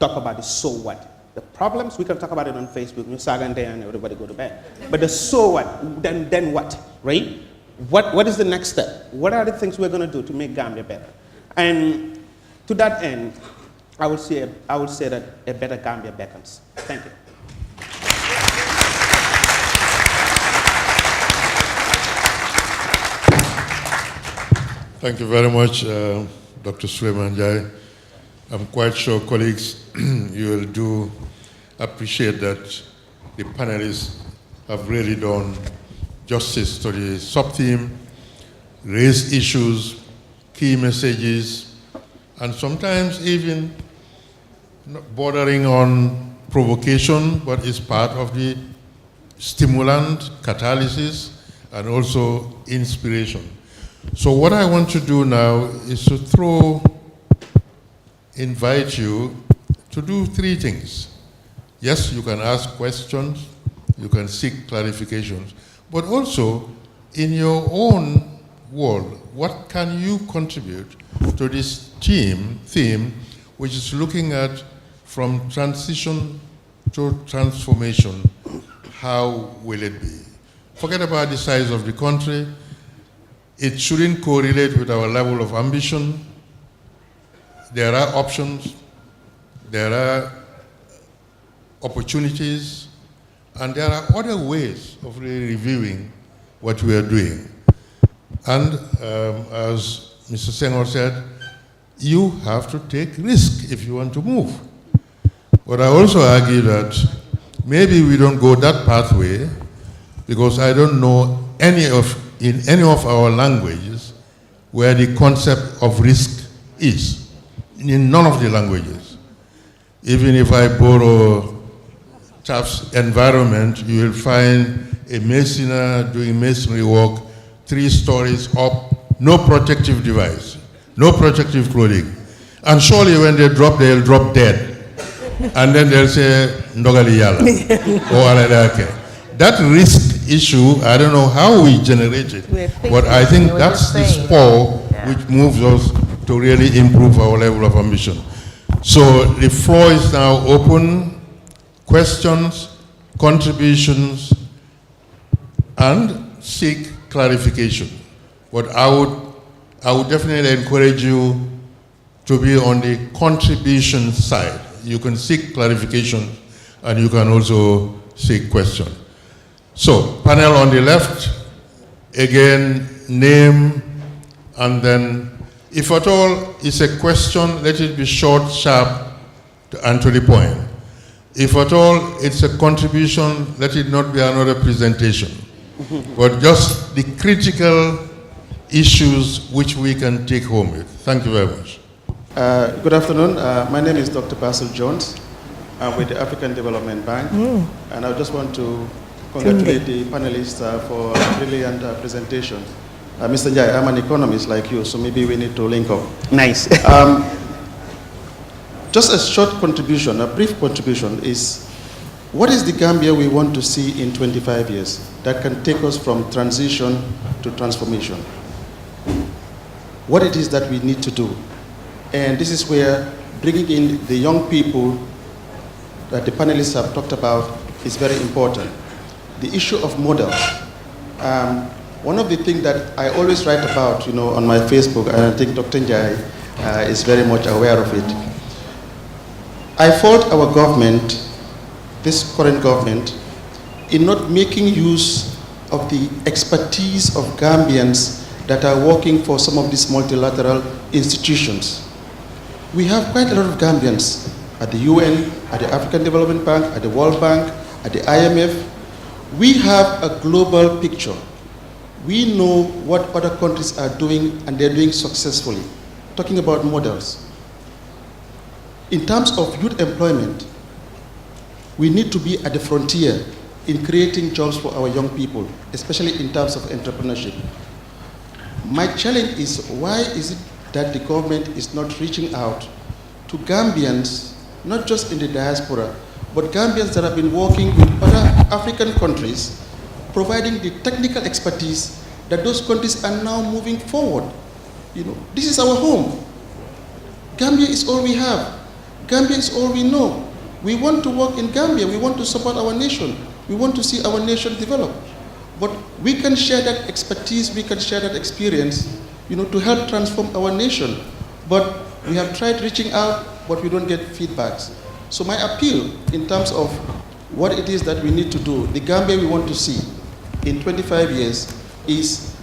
talk about the so what. The problems, we can talk about it on Facebook, you saga and and everybody go to bed. But the so what, then what, right? What is the next step? What are the things we're going to do to make Gambia better? And to that end, I would say that a better Gambia beckons. Thank you. Thank you very much, Dr. Sulayman Njie. I'm quite sure, colleagues, you will do appreciate that the panelists have really done justice to the sub-theme, raised issues, key messages, and sometimes even bordering on provocation, but it's part of the stimulant, catalysis, and also inspiration. So what I want to do now is to invite you to do 3 things. Yes, you can ask questions, you can seek clarifications, but also in your own world, what can you contribute to this theme, which is looking at from transition to transformation, how will it be? Forget about the size of the country. It shouldn't correlate with our level of ambition. There are options, there are opportunities, and there are other ways of reviewing what we are doing. And as Mr. Senghore said, you have to take risk if you want to move. But I also argue that maybe we don't go that pathway because I don't know in any of our languages where the concept of risk is. In none of the languages. Even if I borrow Taft's environment, you will find a masoner doing masonry work, 3 stories up, no protective device, no protective clothing. And surely when they drop, they'll drop dead. And then they'll say, Ndogali Yala, or Aladake. That risk issue, I don't know how we generate it, but I think that's the spur which moves us to really improve our level of ambition. So the floor is now open, questions, contributions, and seek clarification. But I would definitely encourage you to be on the contribution side. You can seek clarification and you can also seek question. So, panel on the left, again, name, and then, if at all it's a question, let it be short, sharp, and to the point. If at all it's a contribution, let it not be another presentation, but just the critical issues which we can take home with. Thank you very much. Good afternoon. My name is Dr. Basil Jones. I'm with the African Development Bank, and I just want to congratulate the panelists for a brilliant presentation. Mr. Njie, I'm an economist like you, so maybe we need to link up. Nice. Just a short contribution, a brief contribution is, what is the Gambia we want to see in 25 years that can take us from transition to transformation? What it is that we need to do. And this is where bringing in the young people that the panelists have talked about is very important. The issue of models. One of the things that I always write about, on my Facebook, and I think Dr. Njie is very much aware of it. I fault our government, this current government, in not making use of the expertise of Gambians that are working for some of these multilateral institutions. We have quite a lot of Gambians at the UN, at the African Development Bank, at the World Bank, at the IMF. We have a global picture. We know what other countries are doing, and they're doing successfully. Talking about models. In terms of youth employment, we need to be at the frontier in creating jobs for our young people, especially in terms of entrepreneurship. My challenge is, why is it that the government is not reaching out to Gambians, not just in the diaspora, but Gambians that have been working with other African countries, providing the technical expertise that those countries are now moving forward. This is our home. Gambia is all we have. Gambia is all we know. We want to work in Gambia. We want to support our nation. We want to see our nation develop. But we can share that expertise, we can share that experience, to help transform our nation. But we have tried reaching out, but we don't get feedbacks. So my appeal in terms of what it is that we need to do, the Gambia we want to see in 25 years is,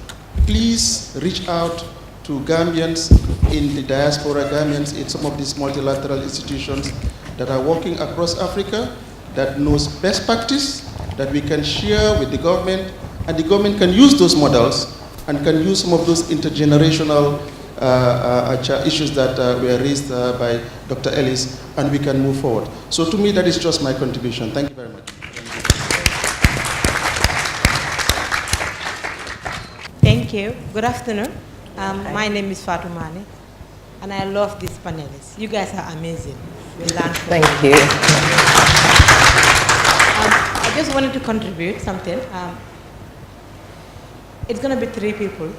please reach out to Gambians in the diaspora, Gambians in some of these multilateral institutions that are working across Africa, that knows best practice, that we can share with the government, and the government can use those models and can use some of those intergenerational issues that were raised by Dr. Ellis, and we can move forward. So to me, that is just my contribution. Thank you very much. Thank you. Good afternoon. My name is Fatou Mane, and I love these panelists. You guys are amazing. We learn from you. Thank you. I just wanted to contribute something. It's going to be 3 people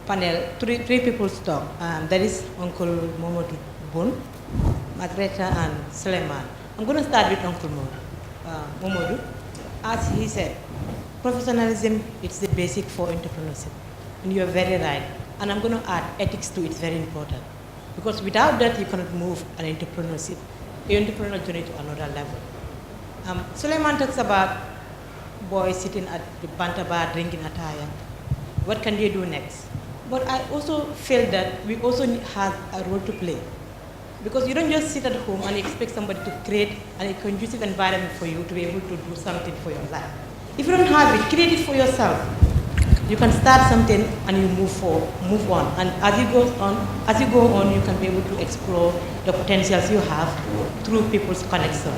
panel, 3 people's talk. That is Uncle Momodou Bun, Margaret and Sulayman. I'm going to start with Uncle Momodou. As he said, professionalism is the basic for entrepreneurship. And you're very right. And I'm going to add ethics to it, very important. Because without that, you cannot move an entrepreneurship, an entrepreneur journey to another level. Sulayman talks about boys sitting at the Banta bar drinking attire. what can they do next? But I also feel that we also have a role to play. Because you don't just sit at home and expect somebody to create a conducive environment for you to be able to do something for your life. If you don't have it, create it for yourself. You can start something and you move on. And as you go on, you can be able to explore the potentials you have through people's connection.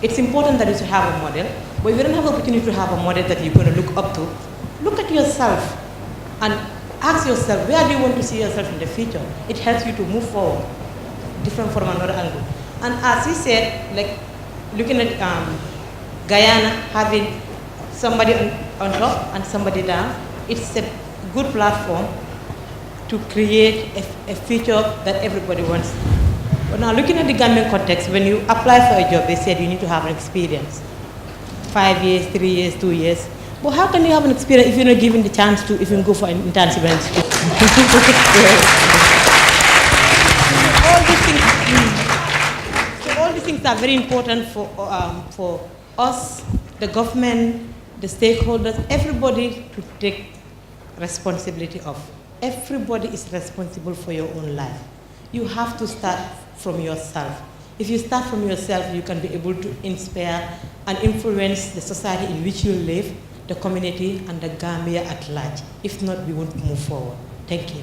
It's important that you should have a model, but if you don't have the opportunity to have a model that you're going to look up to, look at yourself and ask yourself, where do you want to see yourself in the future? It helps you to move forward, different from another angle. And as he said, like looking at Guyana, having somebody on top and somebody down, it's a good platform to create a future that everybody wants. But now looking at the Gambian context, when you apply for a job, they said you need to have an experience. 5 years, 3 years, 2 years. But how can you have an experience if you're not given the chance to even go for an internship? All these things are very important for us, the government, the stakeholders, everybody to take responsibility of. Everybody is responsible for your own life. You have to start from yourself. If you start from yourself, you can be able to inspire and influence the society in which you live, the community, and the Gambia at large. If not, we won't move forward. Thank you.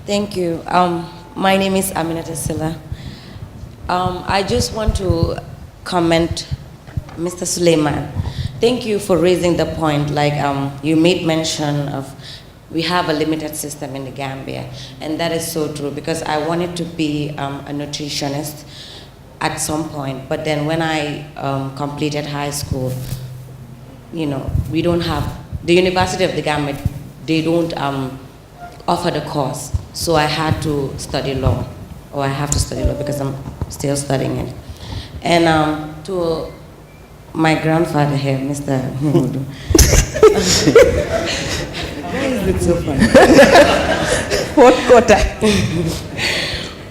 Thank you. My name is Aminata Silla. I just want to comment, Mr. Sulayman. Thank you for raising the point. Like you made mention of, we have a limited system in the Gambia, and that is so true because I wanted to be a nutritionist at some point, but then when I completed high school, you know, we don't have, the University of the Gambia, they don't offer the course, so I had to study law, or I have to study law because I'm still studying it. And to my grandfather here, Mr. Momodou. Why is it so funny? Fourth quarter.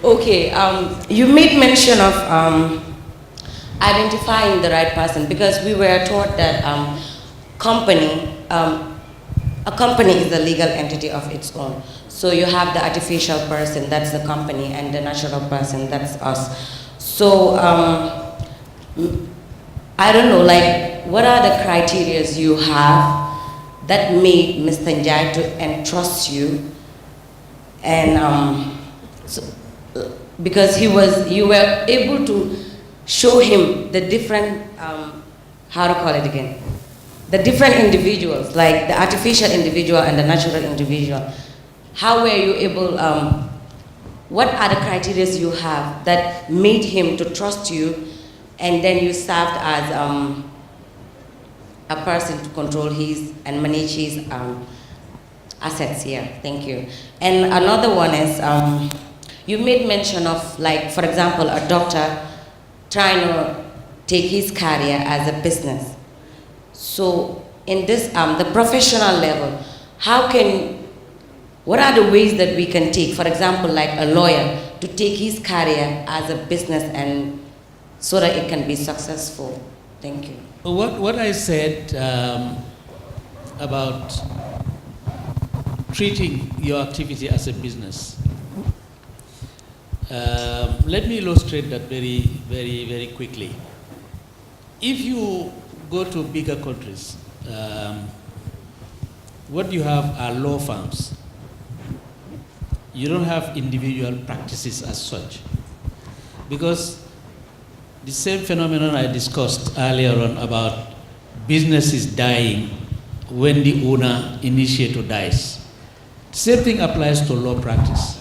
Okay, you made mention of identifying the right person because we were taught that a company is a legal entity of its own. So you have the artificial person, that's the company, and the natural person, that's us. So I don't know, like, what are the criteria you have that made Mr. Njie to entrust you? And so, because you were able to show him the different, how to call it again? The different individuals, like the artificial individual and the natural individual. How were you able, what are the criteria you have that made him to trust you, and then you served as a person to control his and manage his assets here? Thank you. And another one is, you made mention of, like, for example, a doctor trying to take his career as a business. So in this, the professional level, what are the ways that we can take, for example, like a lawyer, to take his career as a business and so that it can be successful? Thank you. What I said about treating your activity as a business, let me illustrate that very, very, very quickly. If you go to bigger countries, what you have are law firms. You don't have individual practices as such. Because the same phenomenon I discussed earlier on about businesses dying when the owner initiator dies. The same thing applies to law practice.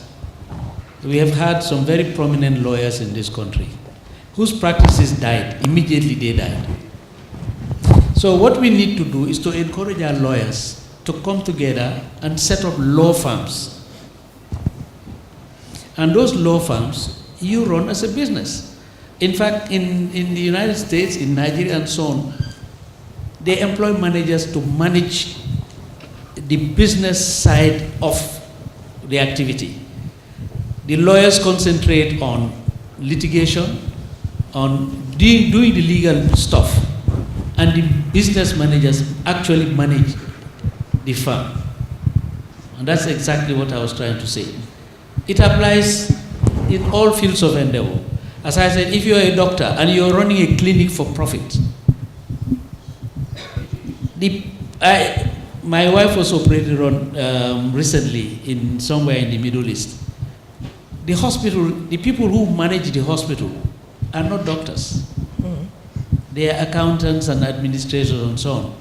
We have had some very prominent lawyers in this country whose practices died, immediately they died. So what we need to do is to encourage our lawyers to come together and set up law firms. And those law firms, you run as a business. In fact, in the United States, in Nigeria and so on, they employ managers to manage the business side of the activity. The lawyers concentrate on litigation, on doing the legal stuff, and the business managers actually manage the firm. And that's exactly what I was trying to say. It applies in all fields of endeavor. As I said, if you're a doctor and you're running a clinic for profit, my wife was operated on recently in somewhere in the Middle East. The hospital, the people who manage the hospital are not doctors. They are accountants and administrators and so on.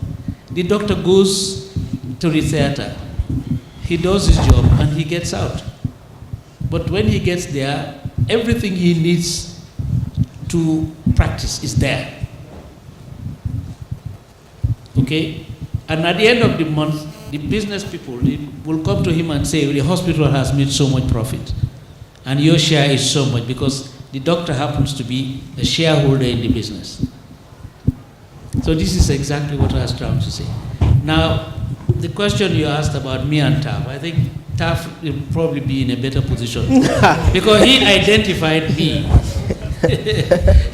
The doctor goes to the theater, he does his job and he gets out. But when he gets there, everything he needs to practice is there. Okay? And at the end of the month, the business people will come to him and say, the hospital has made so much profit, and your share is so much, because the doctor happens to be a shareholder in the business. So this is exactly what I was trying to say. Now, the question you asked about me and Taf, I think Taf will probably be in a better position because he identified me.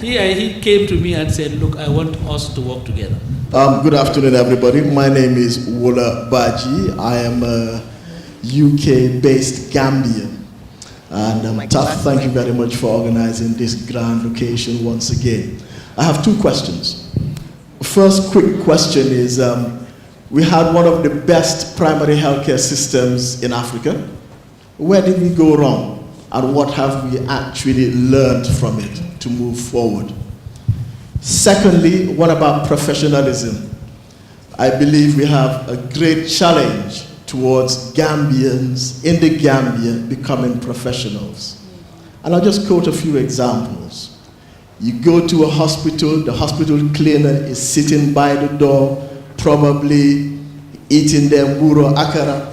He came to me and said, look, I want us to work together. Good afternoon, everybody. My name is Wola Baji. I am a UK-based Gambian. And Taf, thank you very much for organizing this grand occasion once again. I have two questions. First quick question is, we had one of the best primary healthcare systems in Africa. Where did we go wrong? And what have we actually learned from it to move forward? Secondly, what about professionalism? I believe we have a great challenge towards Gambians in the Gambia becoming professionals. And I'll just quote a few examples. You go to a hospital, the hospital cleaner is sitting by the door, probably eating their muro akara.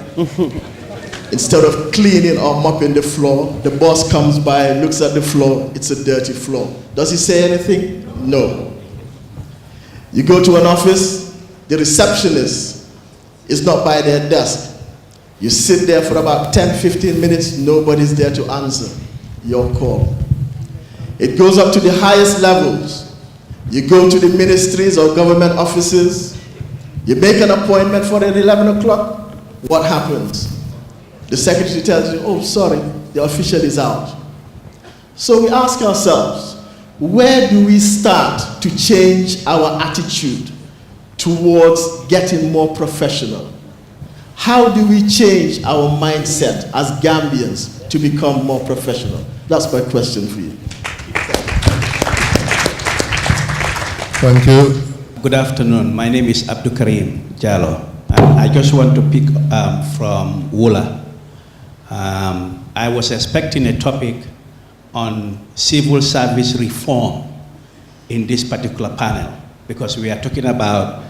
Instead of cleaning or mopping the floor, the boss comes by, looks at the floor, it's a dirty floor. Does he say anything? No. You go to an office, the receptionist is not by their desk. You sit there for about 10-15 minutes, nobody's there to answer your call. It goes up to the highest levels. You go to the ministries or government offices, you make an appointment for at 11 o'clock, what happens? The secretary tells you, oh, sorry, the official is out. So we ask ourselves, where do we start to change our attitude towards getting more professional? How do we change our mindset as Gambians to become more professional? That's my question for you. Thank you. Good afternoon. My name is Abdou Karim Jallo. I just want to pick from Wola. I was expecting a topic on civil service reform in this particular panel, because we are talking about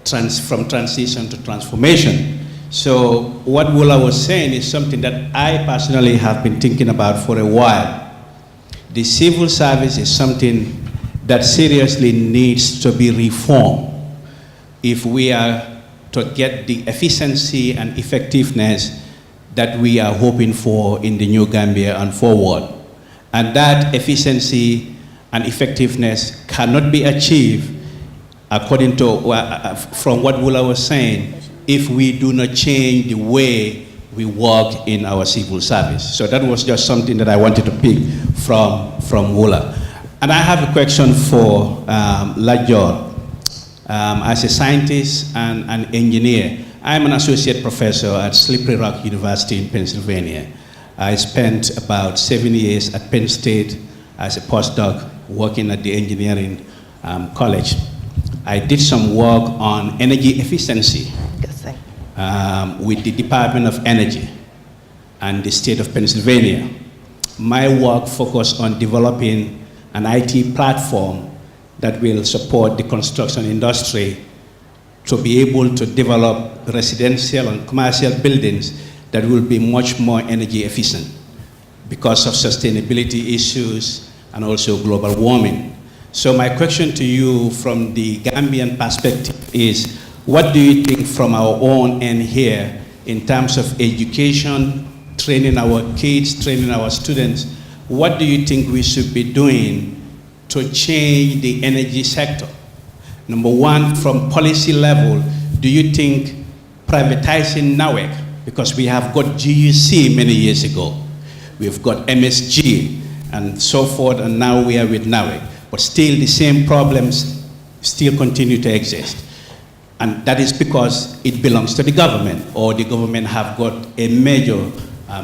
from transition to transformation. So what Wola was saying is something that I personally have been thinking about for a while. The civil service is something that seriously needs to be reformed if we are to get the efficiency and effectiveness that we are hoping for in the new Gambia and forward. And that efficiency and effectiveness cannot be achieved, according to from what Wola was saying, if we do not change the way we work in our civil service. So that was just something that I wanted to pick from Wola. And I have a question for Latjor. As a scientist and an engineer, I'm an associate professor at Slippery Rock University in Pennsylvania. I spent about 7 years at Penn State as a postdoc working at the engineering college. I did some work on energy efficiency with the Department of Energy and the state of Pennsylvania. My work focused on developing an IT platform that will support the construction industry to be able to develop residential and commercial buildings that will be much more energy efficient because of sustainability issues and also global warming. So my question to you from the Gambian perspective is, what do you think from our own end here in terms of education, training our kids, training our students? What do you think we should be doing to change the energy sector? Number one, from policy level, do you think privatizing NAWEC, because we have got GHIS many years ago, we've got MSG and so forth, and now we are with NAWEC, but still the same problems still continue to exist. And that is because it belongs to the government, or the government have got a major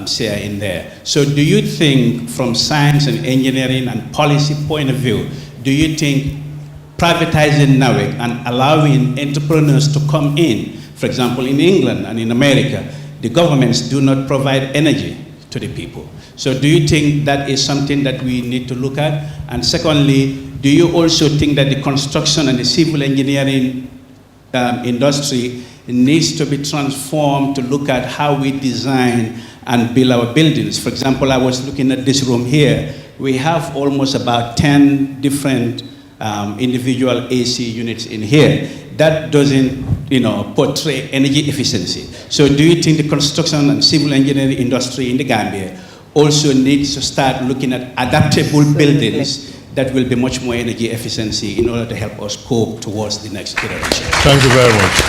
share in there. So do you think, from science and engineering and policy point of view, do you think privatizing NAWEC and allowing entrepreneurs to come in, for example, in England and in America, the governments do not provide energy to the people. So do you think that is something that we need to look at? And secondly, do you also think that the construction and the civil engineering industry needs to be transformed to look at how we design and build our buildings? For example, I was looking at this room here. We have almost about 10 different individual AC units in here. That doesn't, portray energy efficiency. So do you think the construction and civil engineering industry in the Gambia also needs to start looking at adaptable buildings that will be much more energy efficiency in order to help us cope towards the next generation? Thank you very much.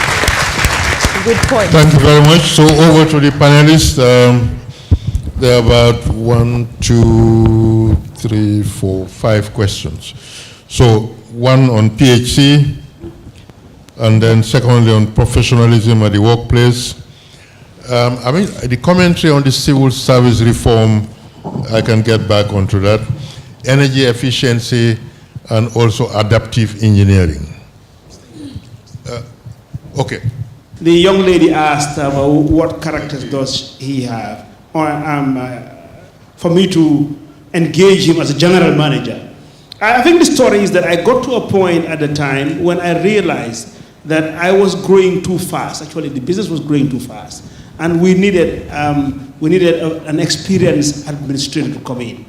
Good point. Thank you very much. So over to the panelists. There are about 1, 2, 3, 4, 5 questions. So one on PHC, and then secondly on professionalism at the workplace. I mean, the commentary on the civil service reform, I can get back onto that. Energy efficiency and also adaptive engineering. Okay. The young lady asked what characters does he have for me to engage him as a general manager. I think the story is that I got to a point at the time when I realized that I was growing too fast. Actually, the business was growing too fast. And we needed an experienced administrator to come in.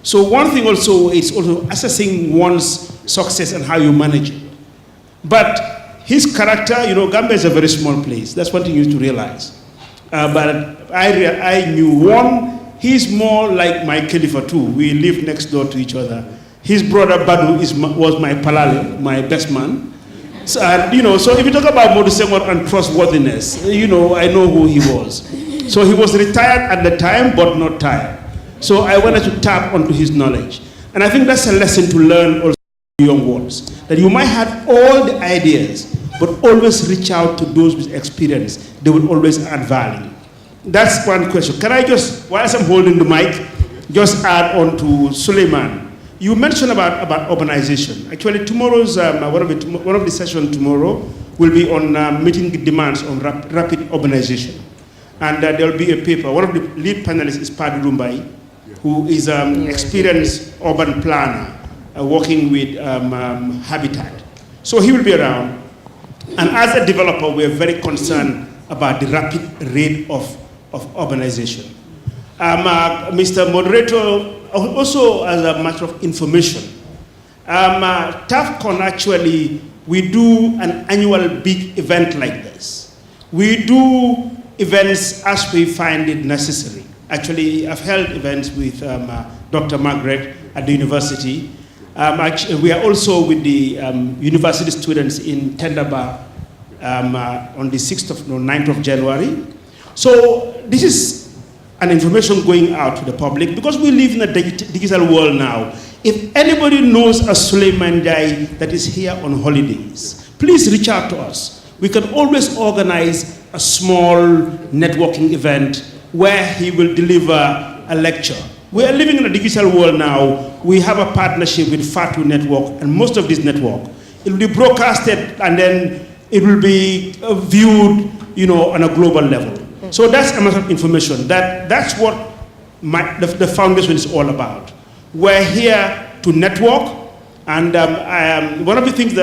So one thing also is also assessing one's success and how you manage it. But his character, Gambia is a very small place. That's one thing you need to realize. But I knew, one, he's more like my Khalifa too. We live next door to each other. His brother Badu was my palale, my best man. So, so if you talk about Momodou Senghore and trustworthiness, I know who he was. So he was retired at the time, but not tired. So I wanted to tap onto his knowledge. And I think that's a lesson to learn also young ones. That you might have all the ideas, but always reach out to those with experience. They will always add value. That's one question. Can I just, whilst I'm holding the mic, just add on to Sulayman. You mentioned about urbanization. Actually, tomorrow's, one of the sessions tomorrow will be on meeting demands on rapid urbanization. And there will be a paper. One of the lead panelists is Padi Lumbai, who is an experienced urban planner working with Habitat. So he will be around. And as a developer, we are very concerned about the rapid rate of urbanization. Mr. Moderator, also as a matter of information, TAFCON actually, we do an annual big event like this. We do events as we find it necessary. Actually, I've held events with Dr. Margaret at the university. We are also with the university students in Tendaba on the 9th of January. So this is an information going out to the public because we live in a digital world now. If anybody knows a Sulayman Njie that is here on holidays, please reach out to us. We can always organize a small networking event where he will deliver a lecture. We are living in a digital world now. We have a partnership with Fatu Network, and most of this network, it will be broadcasted and then it will be viewed, on a global level. So that's a matter of information. That's what the foundation is all about. We're here to network, and one of the things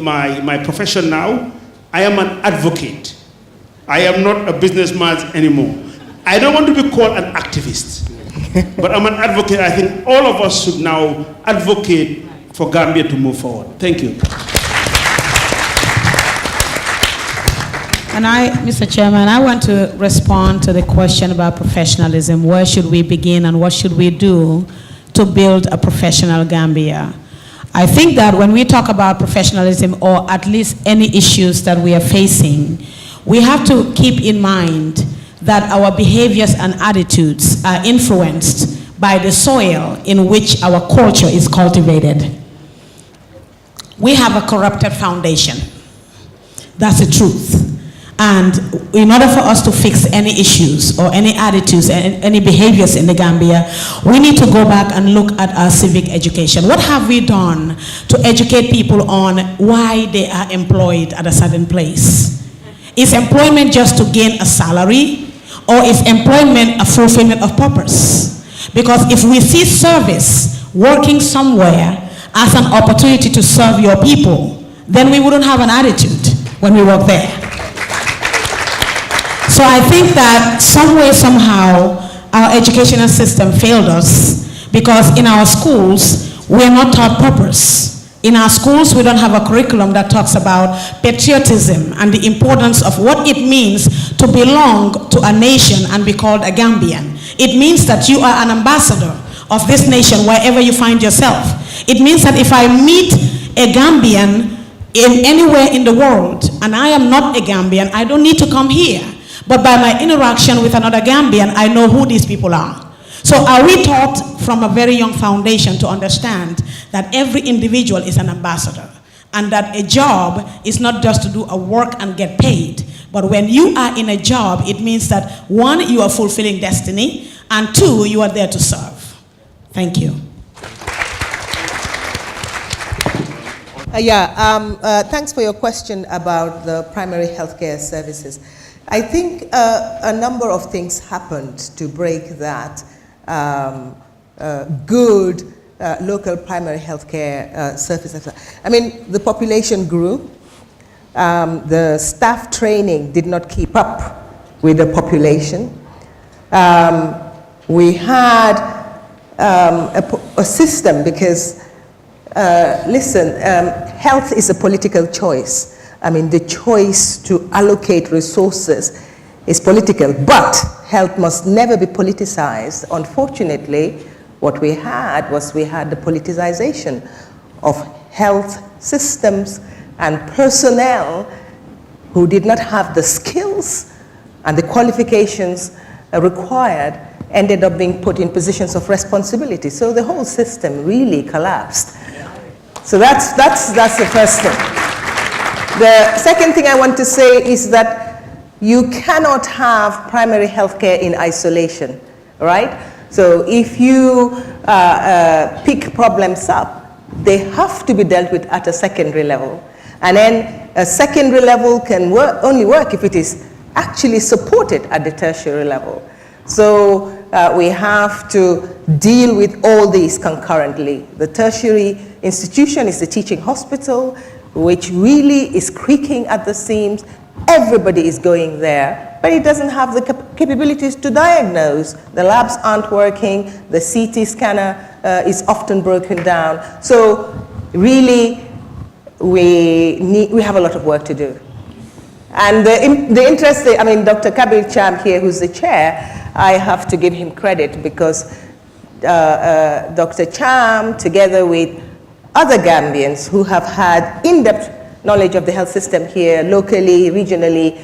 my profession now, I am an advocate. I am not a businessman anymore. I don't want to be called an activist, but I'm an advocate. I think all of us should now advocate for Gambia to move forward. Thank you. And Mr. Chairman, I want to respond to the question about professionalism. Where should we begin and what should we do to build a professional Gambia? I think that when we talk about professionalism, or at least any issues that we are facing, we have to keep in mind that our behaviors and attitudes are influenced by the soil in which our culture is cultivated. We have a corrupted foundation. That's the truth. And in order for us to fix any issues or any attitudes and any behaviors in the Gambia, we need to go back and look at our civic education. What have we done to educate people on why they are employed at a certain place? Is employment just to gain a salary, or is employment a fulfillment of purpose? Because if we see service working somewhere as an opportunity to serve your people, then we wouldn't have an attitude when we work there. So I think that some way, somehow, our educational system failed us, because in our schools, we are not taught purpose. In our schools, we don't have a curriculum that talks about patriotism and the importance of what it means to belong to a nation and be called a Gambian. It means that you are an ambassador of this nation wherever you find yourself. It means that if I meet a Gambian in anywhere in the world, and I am not a Gambian, I don't need to come here. But by my interaction with another Gambian, I know who these people are. So are we taught from a very young foundation to understand that every individual is an ambassador, and that a job is not just to do a work and get paid, but when you are in a job, it means that one, you are fulfilling destiny, and two, you are there to serve. Thank you. Thanks for your question about the primary healthcare services. I think a number of things happened to break that good local primary healthcare services. I mean, the population grew. The staff training did not keep up with the population. We had a system because, listen, health is a political choice. I mean, the choice to allocate resources is political, but health must never be politicized. Unfortunately, what we had was the politicization of health systems, and personnel who did not have the skills and the qualifications required ended up being put in positions of responsibility. So the whole system really collapsed. So that's the first thing. The second thing I want to say is that you cannot have primary health care in isolation, right? So if you pick problems up, they have to be dealt with at a secondary level. And then a secondary level can only work if it is actually supported at the tertiary level. So we have to deal with all these concurrently. The tertiary institution is the teaching hospital, which really is creaking at the seams. Everybody is going there, but it doesn't have the capabilities to diagnose. The labs aren't working, the CT scanner is often broken down. So really, we have a lot of work to do. And the interesting, I mean, Dr. Kabir Cham here, who's the chair, I have to give him credit because Dr. Cham, together with other Gambians who have had in-depth knowledge of the health system here, locally, regionally,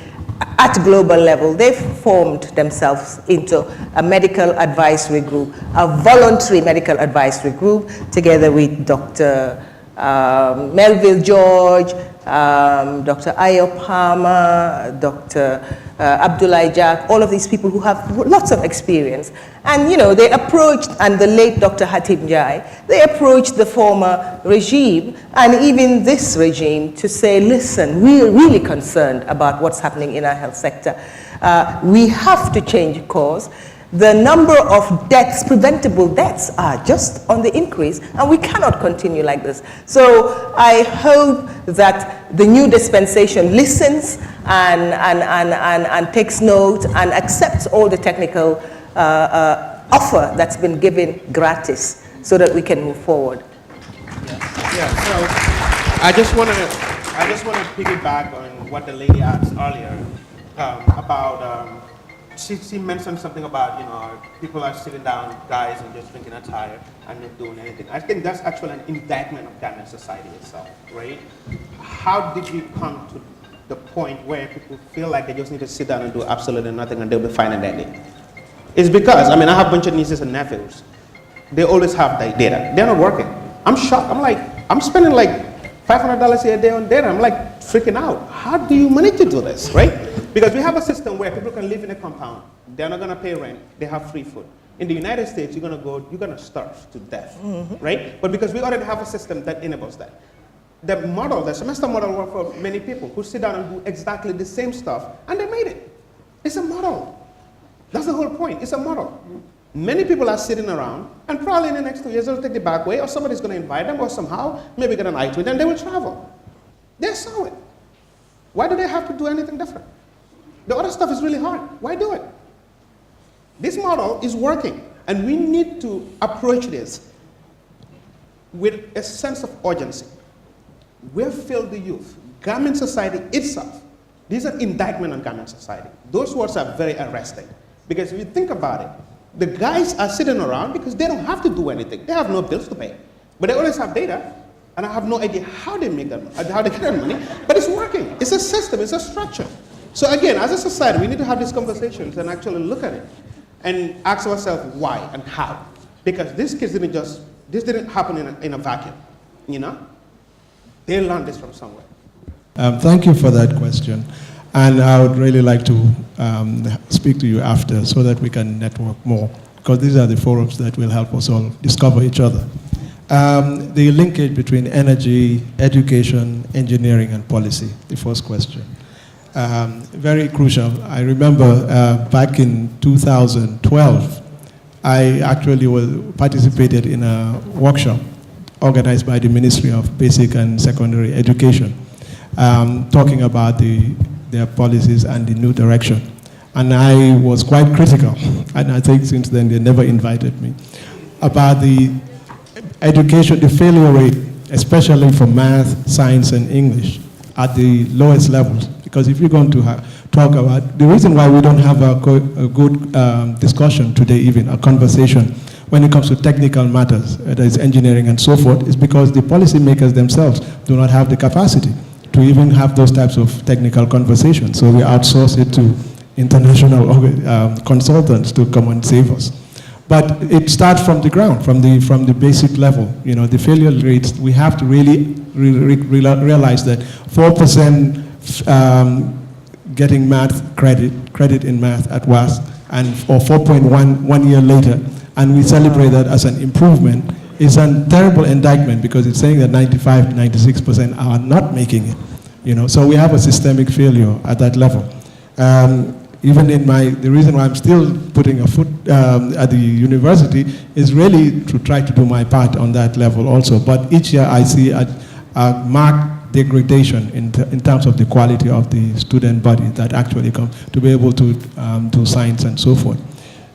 at global level, they've formed themselves into a medical advisory group, a voluntary medical advisory group, together with Dr. Melville George, Dr. Ayo Palmer, Dr. Abdullah Jack, all of these people who have lots of experience. And, you know, they approached, and the late Dr. Njie, they approached the former regime, and even this regime, to say, listen, we're really concerned about what's happening in our health sector. We have to change course. The number of deaths, preventable deaths, are just on the increase, and we cannot continue like this. So I hope that the new dispensation listens and takes note and accepts all the technical offer that's been given gratis, so that we can move forward. Yeah. So I just want to piggyback on what the lady asked earlier about she mentioned something about, people are sitting down, guys, and just drinking a tire and not doing anything. I think that's actually an indictment of Gambian society itself, right? How did we come to the point where people feel like they just need to sit down and do absolutely nothing and they'll be fine and dandy? It's because, I have a bunch of nieces and nephews. They always have the data. They're not working. I'm shocked. I'm spending like $500 a day on data. I'm like freaking out. How do you manage to do this, right? Because we have a system where people can live in a compound. They're not going to pay rent. They have free food. In the United States, you're going to starve to death, right? But because we already have a system that enables that. The model, the semester model worked for many people who sit down and do exactly the same stuff, and they made it. It's a model. That's the whole point. It's a model. Many people are sitting around, and probably in the next 2 years, they'll take the back way, or somebody's going to invite them, or somehow, maybe get an eye to it, and they will travel. They saw it. Why do they have to do anything different? The other stuff is really hard. Why do it? This model is working, and we need to approach this with a sense of urgency. We've failed the youth. Gambian society itself, this is an indictment on Gambian society. Those words are very arresting, because if you think about it, the guys are sitting around because they don't have to do anything. They have no bills to pay, but they always have data, and I have no idea how they make that, how they get their money, but it's working. It's a system, it's a structure. So again, as a society, we need to have these conversations and actually look at it and ask ourselves why and how. Because these kids this didn't happen in a vacuum, They learned this from somewhere. Thank you for that question. And I would really like to speak to you after so that we can network more, because these are the forums that will help us all discover each other. The linkage between energy, education, engineering, and policy, the first question. Very crucial. I remember back in 2012, I actually participated in a workshop organized by the Ministry of Basic and Secondary Education, talking about their policies and the new direction. And I was quite critical, and I think since then they never invited me, about the education, the failure rate, especially for math, science, and English, at the lowest levels. Because if you're going to talk about, the reason why we don't have a good discussion today, even a conversation, when it comes to technical matters, that is engineering and so forth, is because the policymakers themselves do not have the capacity to even have those types of technical conversations. So we outsource it to international consultants to come and save us. But it starts from the ground, from the basic level. The failure rates, we have to really realize that 4% getting math credit in math at WAS, or 4.1 1 year later, and we celebrate that as an improvement, is a terrible indictment, because it's saying that 95 to 96% are not making it. So we have a systemic failure at that level. Even in the reason why I'm still putting a foot at the university is really to try to do my part on that level also. But each year I see a marked degradation in terms of the quality of the student body that actually come to be able to do science and so forth.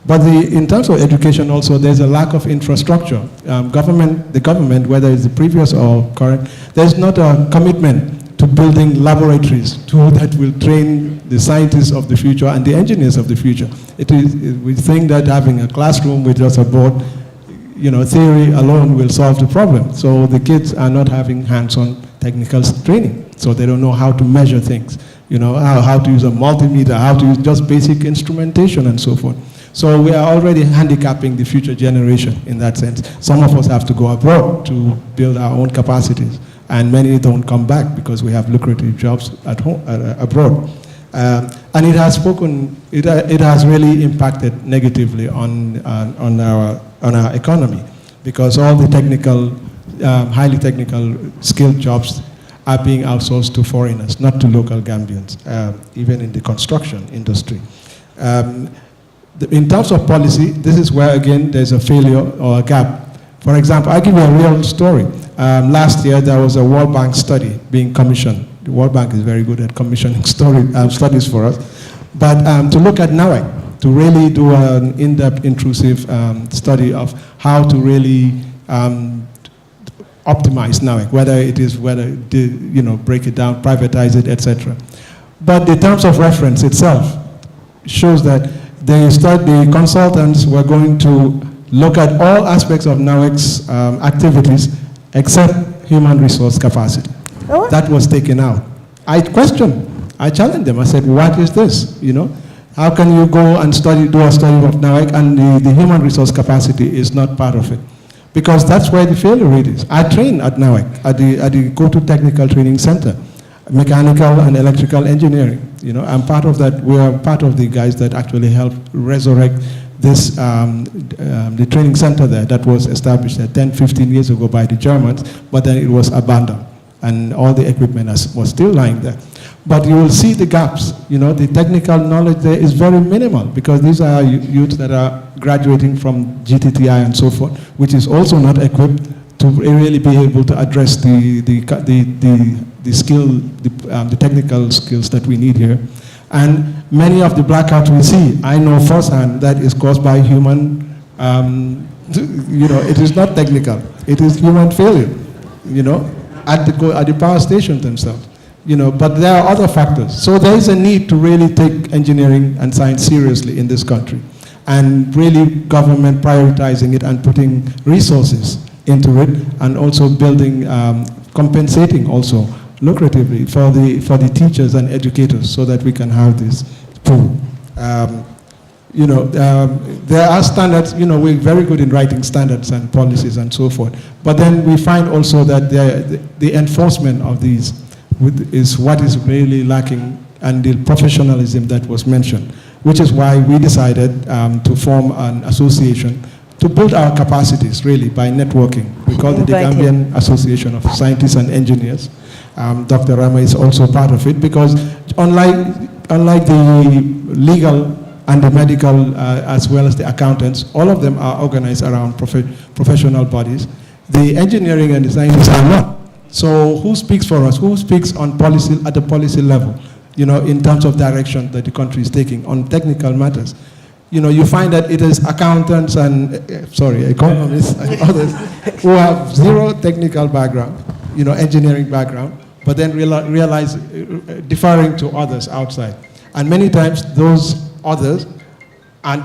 But in terms of education also, there's a lack of infrastructure. The government, whether it's the previous or current, there's not a commitment to building laboratories that will train the scientists of the future and the engineers of the future. We think that having a classroom with just a board, theory alone will solve the problem. So the kids are not having hands-on technical training. So they don't know how to measure things, how to use a multimeter, how to use just basic instrumentation and so forth. So we are already handicapping the future generation in that sense. Some of us have to go abroad to build our own capacities, and many don't come back because we have lucrative jobs at home, abroad. And it has really impacted negatively on our economy, because all the technical, highly technical skilled jobs are being outsourced to foreigners, not to local Gambians, even in the construction industry. In terms of policy, this is where, again, there's a failure or a gap. For example, I'll give you a real story. Last year, there was a World Bank study being commissioned. The World Bank is very good at commissioning studies for us. But to look at NADJI, to really do an in-depth, intrusive study of how to really optimize NADJI, whether break it down, privatize it, etc. But the terms of reference itself shows that the consultants were going to look at all aspects of NAWEC's activities except human resource capacity. Oh. That was taken out. I questioned, I challenged them. I said, what is this? You know, how can you go and do a study of NAWEC and the human resource capacity is not part of it? Because that's where the failure rate is. I train at NAWEC, at the Go-To Technical Training Center, mechanical and electrical engineering. You know, I'm part of that. We are part of the guys that actually helped resurrect this, the training center there that was established 10, 15 years ago by the Germans, but then it was abandoned. And all the equipment was still lying there. But you will see the gaps. You know, the technical knowledge there is very minimal because these are youths that are graduating from GTTI and so forth, which is also not equipped to really be able to address the technical skills that we need here. And many of the blackouts we see, I know firsthand that is caused by human, you know, it is not technical. It is human failure, you know, at the power stations themselves. You know, but there are other factors. So there is a need to really take engineering and science seriously in this country, and really government prioritizing it and putting resources into it, and also building, compensating also lucratively for the teachers and educators so that we can have this pool. You know, there are standards, you know, we're very good in writing standards and policies and so forth, but then we find also that the enforcement of these is what is really lacking, and the professionalism that was mentioned, which is why we decided to form an association to build our capacities really by networking. We call it the Gambian Association of Scientists and Engineers. Dr. Ramou is also part of it because unlike the legal and the medical as well as the accountants, all of them are organized around professional bodies. The engineering and the scientists are not. So who speaks for us? Who speaks on policy at the policy level, you know, in terms of direction that the country is taking on technical matters? You know, you find that it is accountants and, economists and others who have zero technical background, you know, engineering background, but then realize deferring to others outside. And many times those others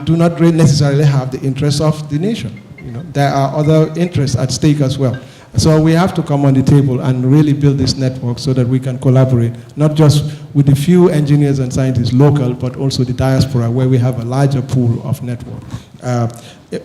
do not really necessarily have the interests of the nation. You know, there are other interests at stake as well. So we have to come on the table and really build this network so that we can collaborate, not just with the few engineers and scientists local, but also the diaspora where we have a larger pool of network.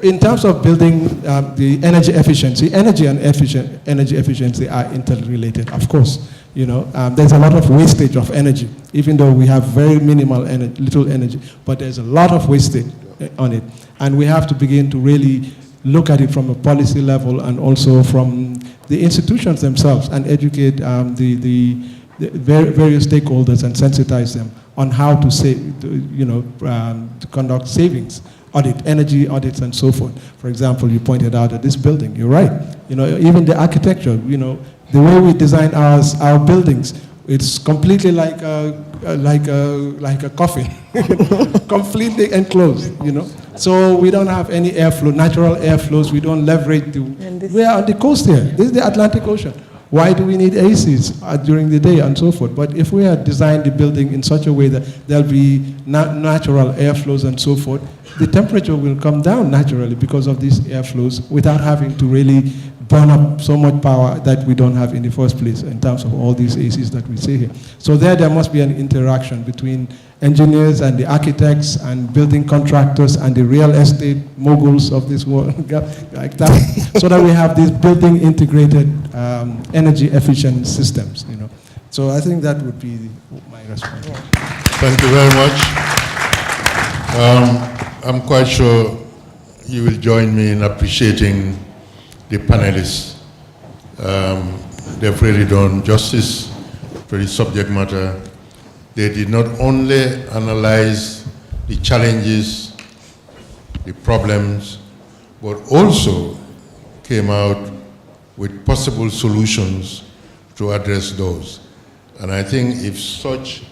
In terms of building the energy efficiency, energy and energy efficiency are interrelated, of course. You know, there's a lot of wastage of energy, even though we have very minimal little energy, but there's a lot of wastage on it. And we have to begin to really look at it from a policy level and also from the institutions themselves and educate the various stakeholders and sensitize them on how to to conduct savings audit, energy audits and so forth. For example, you pointed out at this building, you're right. You know, even the architecture, you know, the way we design our buildings, it's completely like a coffin, completely enclosed, you know. So we don't have any airflow, natural airflows. We don't leverage we are on the coast here. This is the Atlantic Ocean. Why do we need ACs during the day and so forth? But if we had designed the building in such a way that there'll be natural airflows and so forth, the temperature will come down naturally because of these airflows without having to really burn up so much power that we don't have in the first place in terms of all these ACs that we see here. So there must be an interaction between engineers and the architects and building contractors and the real estate moguls of this world, like that, so that we have these building integrated energy efficient systems, you know. So I think that would be my response. Thank you very much. I'm quite sure you will join me in appreciating the panelists. They've really done justice to the subject matter. They did not only analyze the challenges, the problems, but also came out with possible solutions to address those. And I think if such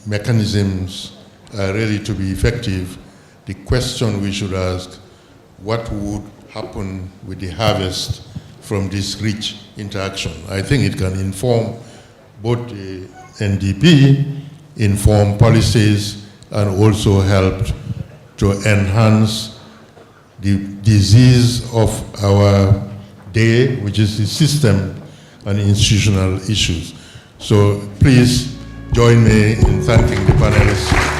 mechanisms are really to be effective, the question we should ask, what would happen with the harvest from this rich interaction? I think it can inform both the NDP, inform policies, and also helped to enhance the disease of our day, which is the system and institutional issues. So please join me in thanking the panelists.